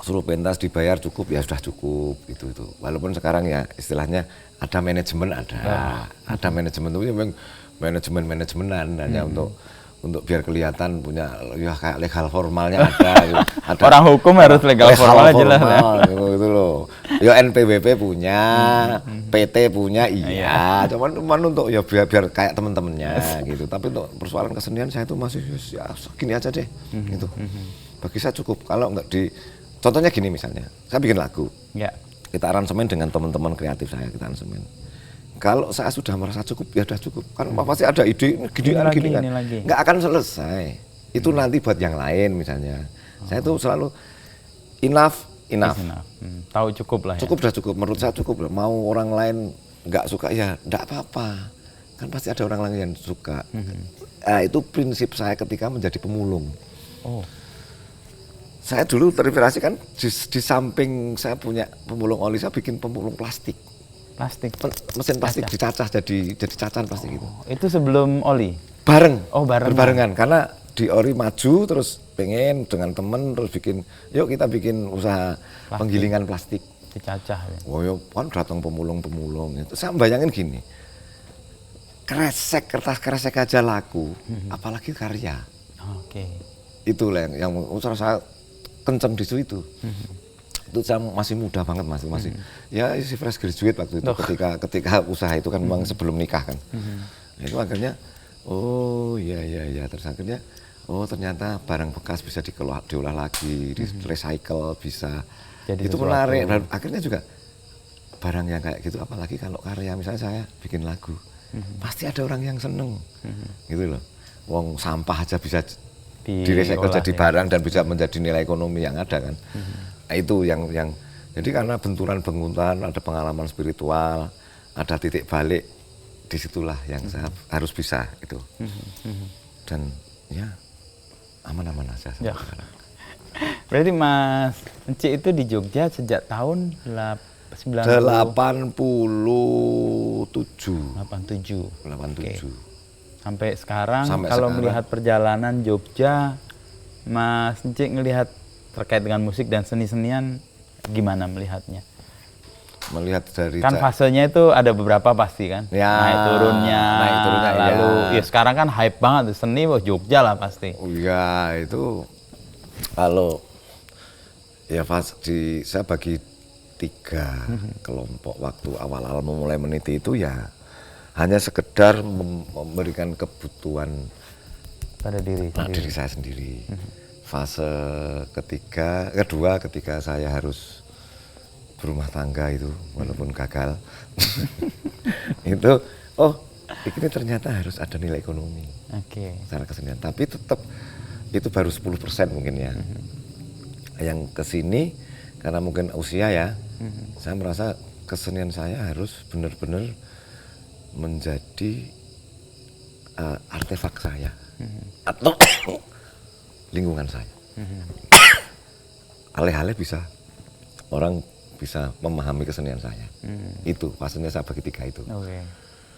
suruh pentas dibayar cukup ya sudah cukup itu. Walaupun sekarang ya istilahnya ada manajemen ada manajemen itu memang manajemenan hanya untuk biar kelihatan punya ya kayak legal formalnya ada. Orang hukum harus legal formalnya jelas ya. Gitu loh. Ya NPWP punya, PT punya iya. Cuman untuk ya biar kayak teman-temannya gitu. Tapi untuk persoalan kesenian saya itu masih ya gini aja deh gitu. Bagi saya cukup. Kalau enggak contohnya gini misalnya, saya bikin lagu. Ya. Kita aransemen dengan teman-teman kreatif saya, kita aransemen. Kalau saya sudah merasa cukup, ya sudah cukup. Kan pasti ada ide gini kan. Nggak akan selesai. Itu nanti buat yang lain misalnya. Saya itu selalu enough. Tahu cukup lah ya. Cukup dah cukup. Menurut saya cukup. Mau orang lain nggak suka ya nggak apa-apa. Kan pasti ada orang lain yang suka. Itu prinsip saya ketika menjadi pemulung. Oh. Saya dulu terinspirasi kan di samping saya punya pemulung oli, saya bikin pemulung plastik. Mesin plastik dicacah jadi cacahan plastik gitu. Itu sebelum oli? Berbarengan karena di ori maju terus pengen dengan temen terus yuk kita bikin usaha penggilingan plastik. Dicacah ya? Oh ya kan datang pemulung itu. Saya bayangin gini, kertas kresek aja laku, apalagi karya. Oke. Itulah yang usaha saya kenceng di situ. itu saya masih muda banget masih ya isi fresh graduate waktu itu ketika usaha itu kan memang sebelum nikah kan. Itu akhirnya oh iya terus akhirnya oh ternyata barang bekas bisa diolah lagi, di recycle bisa. Jadi itu menarik dan akhirnya juga barang yang kayak gitu apalagi kalau karya misalnya saya bikin lagu. Pasti ada orang yang seneng. Gitu loh. Wong sampah aja bisa di-recycle jadi barang dan bisa menjadi nilai ekonomi yang ada kan. Nah, itu yang jadi karena benturan-benturan ada pengalaman spiritual, ada titik balik, disitulah yang saya harus bisa itu. Dan ya aman-aman aja sampai sekarang. Berarti Mas Encik itu di Jogja sejak tahun 87. Okay. Sampai sekarang kalau melihat perjalanan Jogja, Mas Encik ngelihat terkait dengan musik dan seni-senian gimana melihatnya? Melihat dari kan fasenya itu ada beberapa pasti kan, ya, naik turunnya lalu ya sekarang kan hype banget seni Jogja lah pasti. Oh iya itu kalau ya saya bagi 3 kelompok waktu awal-awal memulai meniti itu ya hanya sekedar memberikan kebutuhan pada diri saya sendiri. Fase kedua ketika saya harus berumah tangga itu walaupun gagal itu ini ternyata harus ada nilai ekonomi secara kesenian, tapi tetap itu baru 10% mungkin ya. Yang kesini karena mungkin usia ya, saya merasa kesenian saya harus benar-benar menjadi artefak saya atau lingkungan saya. Alih-alih bisa orang bisa memahami kesenian saya. Itu fasenya saya bagi 3 itu.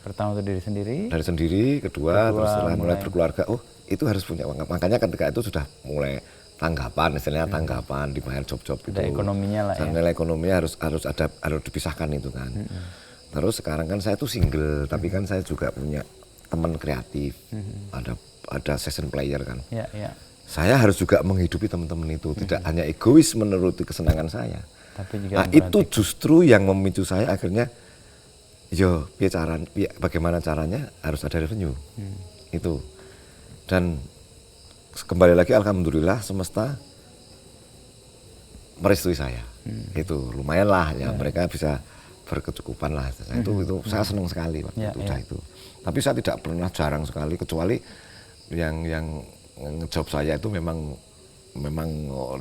Pertama itu diri sendiri. Dari sendiri, kedua terus setelah mulai berkeluarga, itu harus punya uang. Makanya ketika itu sudah mulai tanggapan, istilahnya tanggapan, dibayar job-job itu. Ada ekonominya lah ya. Nilai ekonominya harus dipisahkan itu kan. Terus sekarang kan saya tuh single, tapi kan saya juga punya teman kreatif, ada session player kan. Saya harus juga menghidupi teman-teman itu, tidak hanya egois menuruti kesenangan saya. Tapi juga itu justru yang memicu saya akhirnya, bagaimana caranya harus ada revenue, itu. Dan kembali lagi alhamdulillah semesta merestui saya, itu lumayan lah ya mereka bisa berkecukupan lah. Itu saya senang sekali waktu itu. Tapi saya tidak pernah jarang sekali kecuali yang ngejob saya itu memang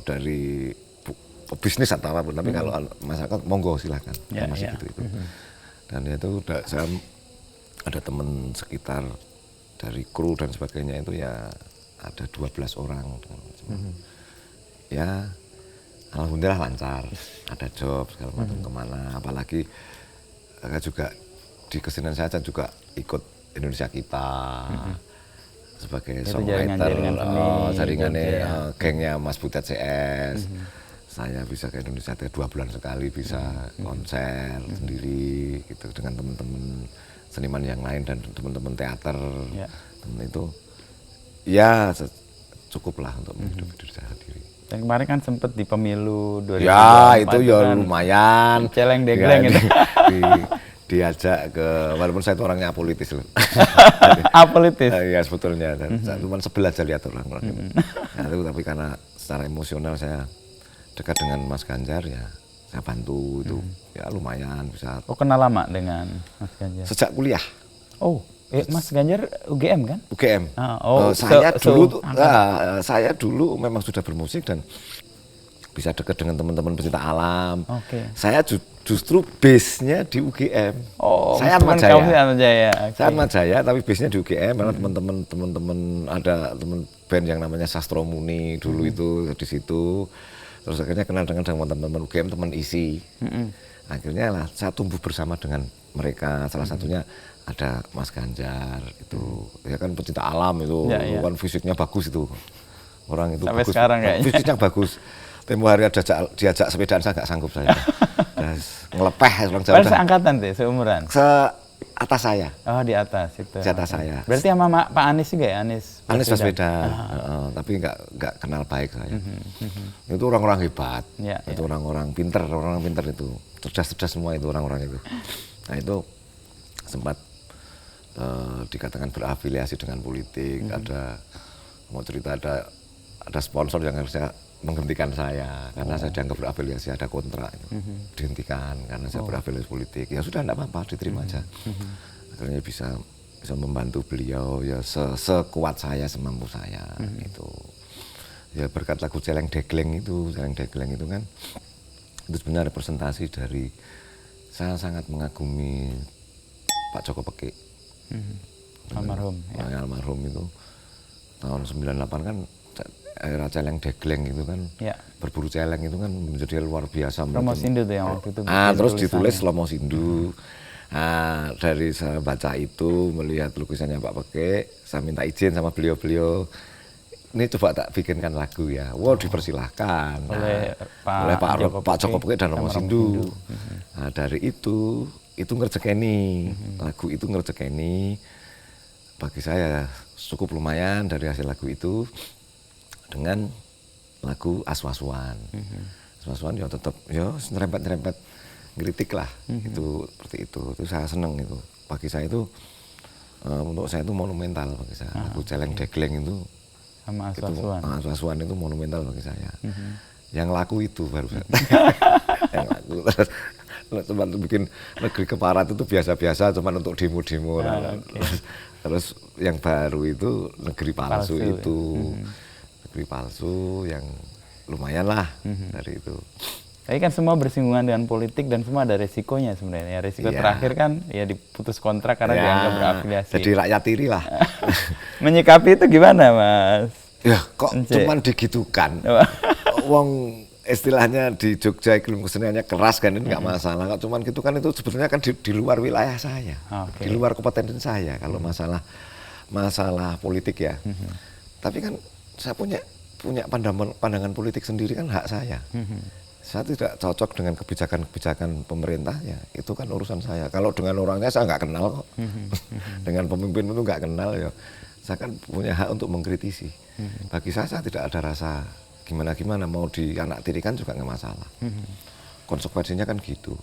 dari bisnis atau apapun. Tapi kalau masyarakat monggo silakan masih gitu itu. Dan itu saya ada teman sekitar dari kru dan sebagainya itu ya ada 12 orang. Ya alhamdulillah lancar, ada job segala macam kemana. Apalagi juga di kesenian saya juga ikut Indonesia Kita sebagai songwriter, jaringannya gengnya Mas Butet CS. Saya bisa ke Indonesia 2 bulan sekali, bisa konser sendiri gitu dengan teman-teman seniman yang lain dan teman-teman teater. Teman itu ya cukuplah untuk menghidupi diri saya sendiri. Dan kemarin kan sempat di pemilu 2024. Ya itu ya kan lumayan. Celeng-degleng gitu. Diajak ke, walaupun saya itu orangnya apolitis loh. Apolitis? Iya sebetulnya, saya cuma sebelah aja lihat orang-orang itu. Tapi karena secara emosional saya dekat dengan Mas Ganjar ya, saya bantu itu, ya lumayan bisa. Kenal lama dengan Mas Ganjar? Sejak kuliah. Mas Ganjar UGM kan? UGM. Saya dulu memang sudah bermusik dan bisa dekat dengan teman-teman pecinta alam. Saya justru base-nya di UGM. Saya Atma Jaya. Saya Atma Jaya, tapi base-nya di UGM. Karena teman-teman ada teman band yang namanya Sastro Muni dulu itu di situ. Terus akhirnya kenal dengan teman-teman UGM, teman isi. Akhirnya lah saya tumbuh bersama dengan mereka. Salah satunya ada Mas Ganjar itu. Ya kan pecinta alam itu, kan fisiknya bagus itu. Orang itu sampai bagus. Sekarang kayaknya. Fisiknya bagus. Tempo hari diajak sepedaan saya nggak sanggup saya. Ngelepeh orang jauh. Seangkatan deh, seumuran? atas saya. Oh, di atas itu. Di atas saya. Berarti sama Pak Anies juga ya, Anies Baswedan. Tapi nggak kenal baik saya. Itu orang-orang hebat. Ya, itu orang-orang pinter itu. Cerdas-cerdas semua itu orang-orang itu. Nah itu sempat dikatakan berafiliasi dengan politik. Ada mau cerita ada sponsor yang harusnya menghentikan saya karena saya dianggap berafiliasi, ada kontrak dihentikan karena saya berafiliasi politik. Ya sudah, enggak apa-apa, diterima aja. Akhirnya bisa membantu beliau ya sekuat saya, semampu saya gitu. Ya berkat lagu Celeng Degleng itu kan itu sebenarnya representasi dari saya sangat mengagumi Pak Joko Pekik. Almarhum. Ya. Almarhum itu tahun 98 kan era Celeng Degleng itu kan, berburu celeng itu kan menjadi luar biasa. Lomo Sindu tuh yang waktu itu. Terus ditulis Lomo Sindu. Dari saya baca itu, melihat lukisannya Pak Pekik, saya minta izin sama beliau-beliau, ini coba tak bikinkan lagu ya. Wow, dipersilahkan. Oleh Pak Joko Pekik dan Lomo Sindu. Nah, dari itu ngerjekeni, lagu itu ngerjekeni. Bagi saya cukup lumayan dari hasil lagu itu. Dengan lagu Aswaswan. Aswaswan ya tetap ya nyerempet ngeritik lah. Itu seperti itu saya seneng itu. Bagi saya itu untuk saya itu monumental bagi saya. Lagu Celeng Degleng itu sama Aswaswan. Aswaswan itu monumental bagi saya. Yang laku itu baru yang laku cuma bikin negeri keparat itu biasa-biasa, cuma untuk demo-demo. Terus yang baru itu negeri palsu. Itu negeri palsu yang lumayan lah dari itu. Tapi kan semua bersinggungan dengan politik dan semua ada resikonya sebenarnya. Resiko terakhir kan ya diputus kontrak karena dianggap berafiliasi. Jadi rakyat tiri lah. Menyikapi itu gimana, Mas? Ya kok cuman digitukan. Wong istilahnya di Jogja iklim keseniannya keras kan, ini nggak masalah. Kok cuman gitu kan, itu sebetulnya kan di luar wilayah saya, di luar kompetensi saya kalau masalah politik ya. Tapi kan saya punya pandangan politik sendiri, kan hak saya. Saya tidak cocok dengan kebijakan pemerintah, ya itu kan urusan saya. Kalau dengan orangnya saya nggak kenal kok. Dengan pemimpin itu nggak kenal ya. Saya kan punya hak untuk mengkritisi. Bagi saya tidak ada rasa gimana-gimana, mau dianaktirikan juga nggak masalah. Konsekuensinya kan gitu.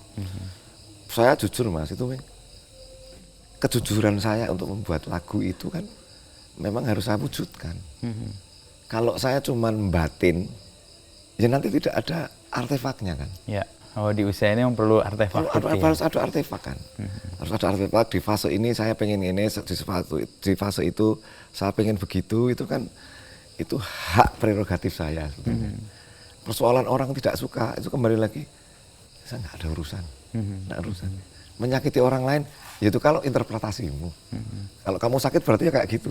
Saya jujur Mas, itu kejujuran saya untuk membuat lagu itu kan memang harus saya wujudkan. Kalau saya cuma batin, ya nanti tidak ada artefaknya kan. Ya. Oh, di usia ini yang perlu artefak. Harus ada artefak kan. Harus ada artefak. Di fase ini saya pengen ini, di fase itu saya pengen begitu, itu kan itu hak prerogatif saya. Persoalan orang tidak suka, itu kembali lagi, saya nggak ada urusan. Nggak urusan. Menyakiti orang lain, yaitu kalau interpretasimu. Kalau kamu sakit berarti ya kayak gitu.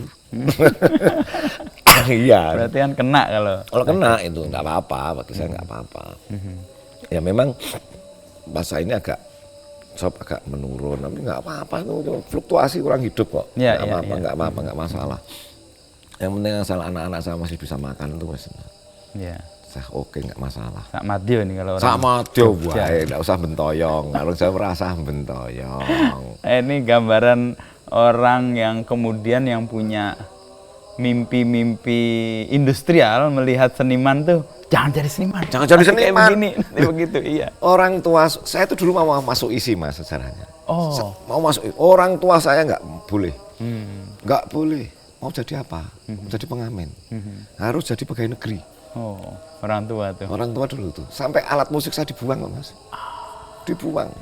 Iya. Berarti kan kena kalau kena itu nggak apa-apa, bagi saya nggak apa-apa. Ya memang masa ini agak menurun, tapi nggak apa-apa, itu fluktuasi orang hidup kok. Nggak apa-apa, nggak masalah. Yang penting asal anak-anak saya masih bisa makan itu mas. Ya. Saya oke, nggak masalah. Sak Madio nih kalau orang. Sak Madio, nggak usah bentoyong. Kalau saya merasa bentoyong. Ini gambaran orang yang kemudian yang punya mimpi-mimpi industrial melihat seniman tuh, jangan jadi seniman. Jangan jadi seniman. Begini, begitu, iya. Orang tua saya itu dulu mau masuk isi mas sejarahnya. Oh. Mau masuk. Orang tua saya nggak boleh. Nggak boleh. Mau jadi apa? Mau jadi pengamen. Harus jadi pegawai negeri. Oh, orang tua tuh. Orang tua dulu tuh. Sampai alat musik saya dibuang kok mas. Dibuang.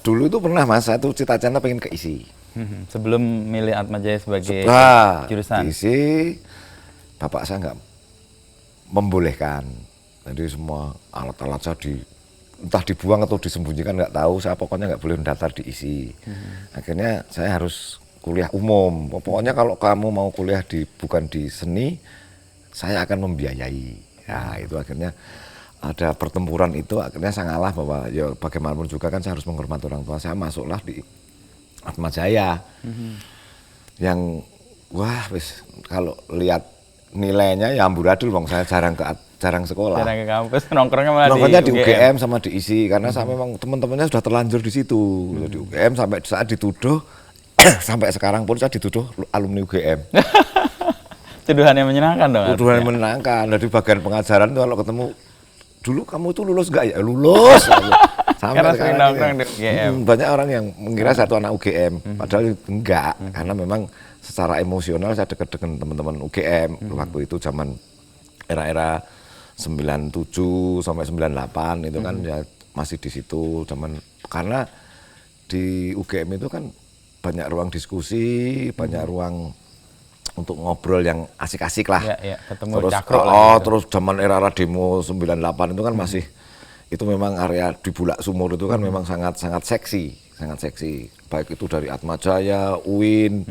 Dulu itu pernah mas, saya tuh cita-cita pengen ke isi. Sebelum milih Atmajaya sebagai jurusan. Isi, bapak saya nggak membolehkan. Jadi semua alat-alat saya entah dibuang atau disembunyikan nggak tahu. Saya pokoknya nggak boleh mendaftar di isi. Akhirnya saya harus kuliah umum. Pokoknya kalau kamu mau kuliah bukan di seni, saya akan membiayai. Ya itu akhirnya ada pertempuran itu, akhirnya saya ngalah bahwa ya bagaimanapun juga kan saya harus menghormati orang tua. Saya masuklah di Atmajaya. Yang wah wis kalau lihat nilainya ya amburadul, bang. Saya jarang sekolah. Jarang ke kampus, nongkrongnya malah Nongkrongnya di UGM. UGM sama di ISI karena saya memang teman-temannya sudah terlanjur di situ. Di UGM sampai saat dituduh sampai sekarang pun saya dituduh alumni UGM. Tuduhan yang menyenangkan dong. Tuduhan yang menyenangkan. Dari bagian pengajaran tuh kalau ketemu dulu kamu itu lulus nggak ya? Lulus. Sampai Karena sering sekarang nongkrong ya. di UGM. Banyak orang yang mengira satu anak UGM, padahal enggak. Karena memang secara emosional saya dekat dengan teman-teman UGM waktu itu zaman era-era 97 sampai 98 itu kan ya masih di situ zaman karena di UGM itu kan banyak ruang diskusi, banyak ruang untuk ngobrol yang asik-asik lah. Ya, ketemu Terus cakruk lah gitu. terus zaman era demo 98 itu kan masih itu memang area di Bulak Sumur itu kan memang sangat seksi, sangat seksi. Baik itu dari Atmajaya, UIN,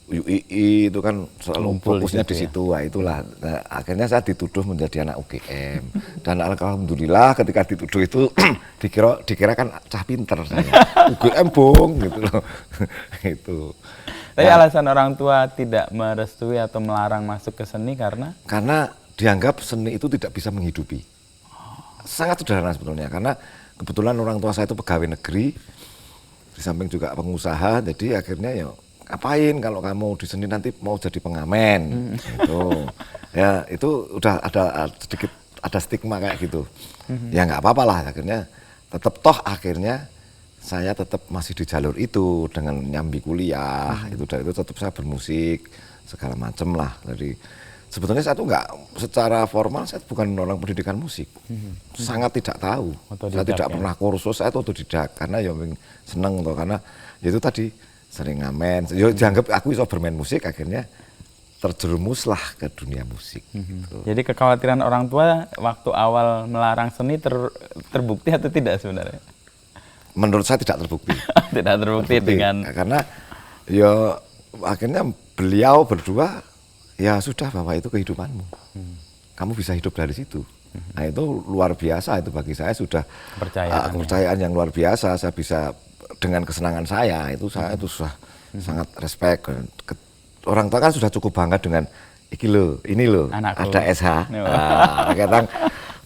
UII itu kan selalu Ngumpul fokusnya di di situ situ. Nah, itulah. Nah, akhirnya saya dituduh menjadi anak UGM. Dan alhamdulillah ketika dituduh itu dikira kan cah pinter saya. UGM bong gitu loh. Itu. Tapi alasan orang tua tidak merestui atau melarang masuk ke seni karena dianggap seni itu tidak bisa menghidupi. Sangat sederhana sebetulnya karena kebetulan orang tua saya itu pegawai negeri di samping juga pengusaha, jadi akhirnya ya ngapain kalau kamu di seni nanti mau jadi pengamen gitu. Ya itu udah ada sedikit ada stigma kayak gitu. Ya nggak apa-apa lah, akhirnya tetap toh akhirnya saya tetap masih di jalur itu dengan nyambi kuliah itu, dan itu tetap saya bermusik segala macem lah. Jadi sebetulnya saya tuh nggak secara formal, saya bukan orang pendidikan musik, sangat tidak tahu. Saya tidak pernah kursus, saya tuh otodidak karena ya seneng tuh, karena ya itu tadi sering ngamen. Ya dianggap aku bisa bermain musik, akhirnya terjerumuslah ke dunia musik. Gitu. Jadi kekhawatiran orang tua waktu awal melarang seni terbukti atau tidak sebenarnya? Menurut saya tidak terbukti. Tidak terbukti dengan karena ya akhirnya beliau berdua ya sudah bahwa itu kehidupanmu. Kamu bisa hidup dari situ. Nah itu luar biasa, itu bagi saya sudah kepercayaan yang luar biasa. Saya bisa dengan kesenangan saya itu sudah sangat respect. Orang tua kan sudah cukup bangga dengan ini loh anakku. Ada SH. Nah, kadang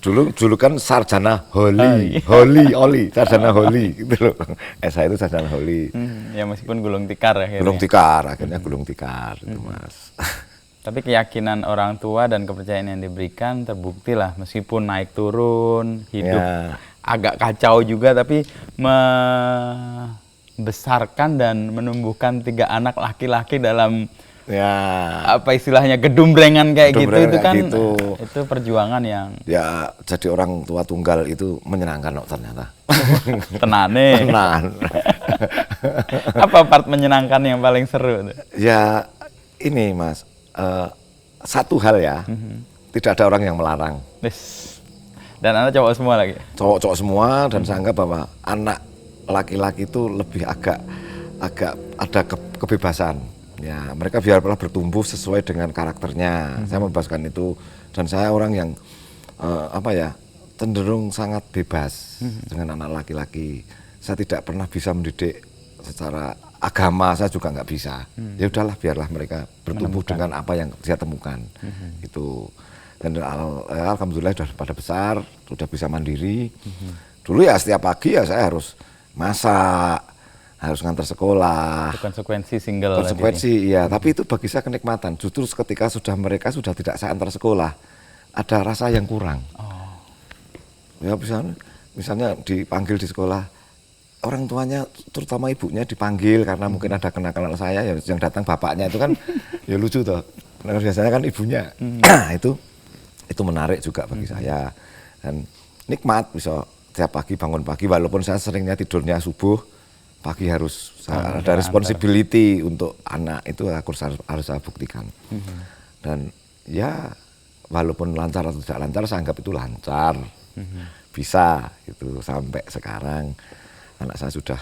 dulu kan sarjana Holi, sarjana Holi gitu loh. SH itu sarjana Holi. Ya meskipun gulung tikar ya. Gulung tikar, akhirnya gulung tikar itu Mas. Tapi keyakinan orang tua dan kepercayaan yang diberikan terbukti lah, meskipun naik turun, hidup agak kacau juga, tapi membesarkan dan menumbuhkan 3 anak laki-laki dalam apa istilahnya gedumrengan kayak gitu, itu kan itu perjuangan yang ya jadi orang tua tunggal itu menyenangkan kok ternyata. Tenane. Tenan. Apa part menyenangkan yang paling seru? Ya ini Mas, satu hal ya, tidak ada orang yang melarang. Dan anak cowok semua lagi? Cowok-cowok semua, dan saya anggap bahwa anak laki-laki itu lebih agak ada kebebasan. Ya, mereka biarlah bertumbuh sesuai dengan karakternya. Saya membebaskan itu, dan saya orang yang cenderung sangat bebas dengan anak laki-laki. Saya tidak pernah bisa mendidik secara agama, saya juga nggak bisa. Ya udahlah, biarlah mereka bertumbuh dengan apa yang saya temukan. Itu. Dan alhamdulillah sudah pada besar, sudah bisa mandiri. Dulu ya setiap pagi ya saya harus masak, harus ngantar sekolah. Itu konsekuensi single. Konsekuensi, iya. Tapi itu bagi saya kenikmatan. Justru ketika mereka sudah tidak saya antar sekolah, ada rasa yang kurang. Ya misalnya dipanggil di sekolah, orang tuanya, terutama ibunya dipanggil karena mungkin ada kenakalan saya, ya yang datang bapaknya itu kan ya lucu toh. Nah, biasanya kan ibunya. Itu menarik juga bagi saya. Dan nikmat bisa tiap pagi bangun pagi, walaupun saya seringnya tidurnya subuh, pagi harus ada responsibility untuk anak, itu aku harus saya buktikan. Dan ya walaupun lancar atau tidak lancar, saya anggap itu lancar. Bisa gitu sampai sekarang. Anak saya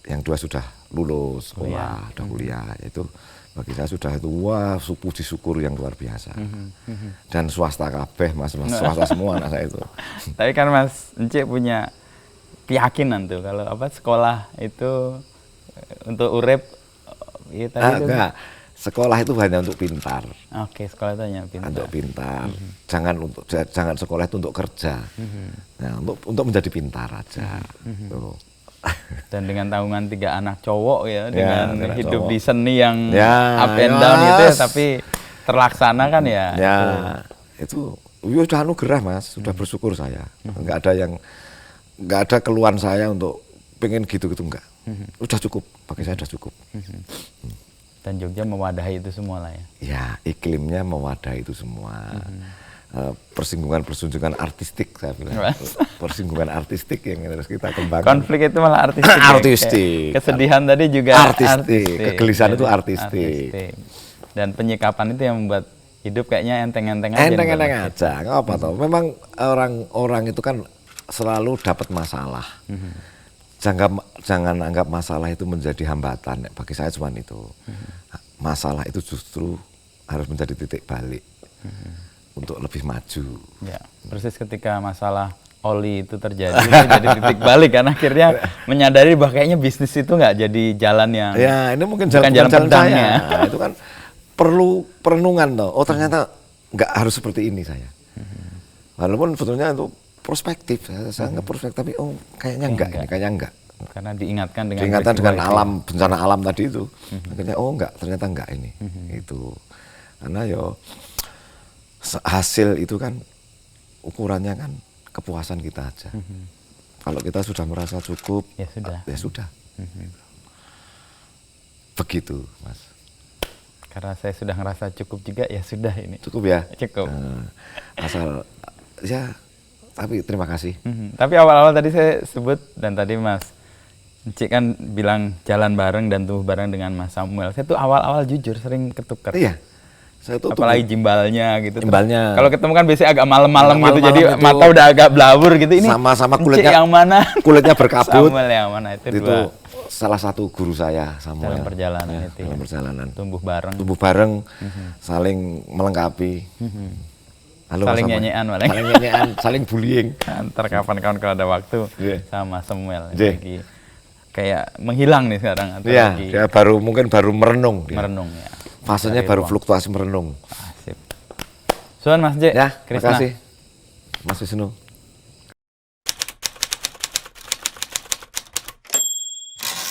yang 2 sudah lulus sekolah, sudah kuliah. Itu bagi saya sudah itu puji syukur yang luar biasa. Dan swasta kabeh, Mas, swasta semua anak saya itu. Tapi kan Mas Encik punya keyakinan tuh kalau sekolah itu untuk urip ya tadi enggak. sekolah itu hanya untuk pintar. Oke, sekolah itu hanya pintar. Untuk pintar. Jangan sekolah itu untuk kerja. Nah, untuk menjadi pintar aja. Tuh. Dan dengan tanggungan 3 anak cowok ya, dengan anak hidup cowok. di seni yang Ya, up and down itu ya, tapi terlaksana kan ya. Ya, itu sudah anugerah Mas, sudah bersyukur saya. Nggak ada keluhan saya untuk pengen gitu-gitu enggak. Udah cukup, bagi saya udah cukup. Dan Jogja mewadahi itu semua lah ya. Ya, iklimnya mewadahi itu semua. Persinggungan artistik saya bilang. Persinggungan artistik yang harus kita kembangkan. Konflik itu malah artistik. Ya. Artistik. Kesedihan tadi juga artistik. Kegelisahan itu artistik. Dan penyikapan itu yang membuat hidup kayaknya enteng-enteng aja. Enteng-enteng aja, nggak apa toh. Memang orang itu kan selalu dapat masalah. Jangan anggap masalah itu menjadi hambatan. Bagi saya cuma itu. Masalah itu justru harus menjadi titik balik untuk lebih maju. Ya, persis ketika masalah oli itu terjadi, itu jadi titik balik kan akhirnya menyadari bahwa kayaknya bisnis itu nggak jadi jalan yang. Ya, ini mungkin bukan jalan pedangnya. saya. Nah, itu kan perlu perenungan toh. Oh ternyata nggak harus seperti ini saya. Walaupun sebetulnya itu prospektif, saya nggak prospektif, tapi oh kayaknya enggak ini, kayaknya enggak. Karena diingatkan dengan alam, bencana alam tadi itu, akhirnya oh enggak, ternyata enggak ini, itu. Karena yo hasil itu kan ukurannya kan kepuasan kita aja. Kalau kita sudah merasa cukup, ya sudah. Begitu, Mas. Karena saya sudah ngerasa cukup juga, ya sudah ini. Cukup ya? Cukup. Asal ya. Tapi terima kasih. Tapi awal-awal tadi saya sebut dan tadi Mas Encik kan bilang jalan bareng dan tumbuh bareng dengan Mas Samuel. Saya tuh awal-awal jujur sering ketukar. Iya. Saya tuh apalagi jimbalnya gitu. Jimbalnya. Kalau ketemu kan biasanya agak malam-malam gitu, jadi itu, mata udah agak blabur gitu. Ini sama-sama Encik kulitnya yang mana? Kulitnya berkabut. Samuel yang mana itu dua. Salah satu guru saya Samuel. Dalam perjalanan ya, itu. Dalam perjalanan. Tumbuh bareng. Tumbuh bareng, saling melengkapi. Halo, saling nyanyian malah. Saling nyanyian, saling bullying. Ntar kapan-kapan kalau ada waktu sama Samuel lagi kayak menghilang nih sekarang atau lagi dia mungkin baru merenung dia. Merenung ya. Fasenya baru fluktuasi merenung. Sip. Suan Mas J. Ya, Krisna. terima kasih. Mas Wisnu.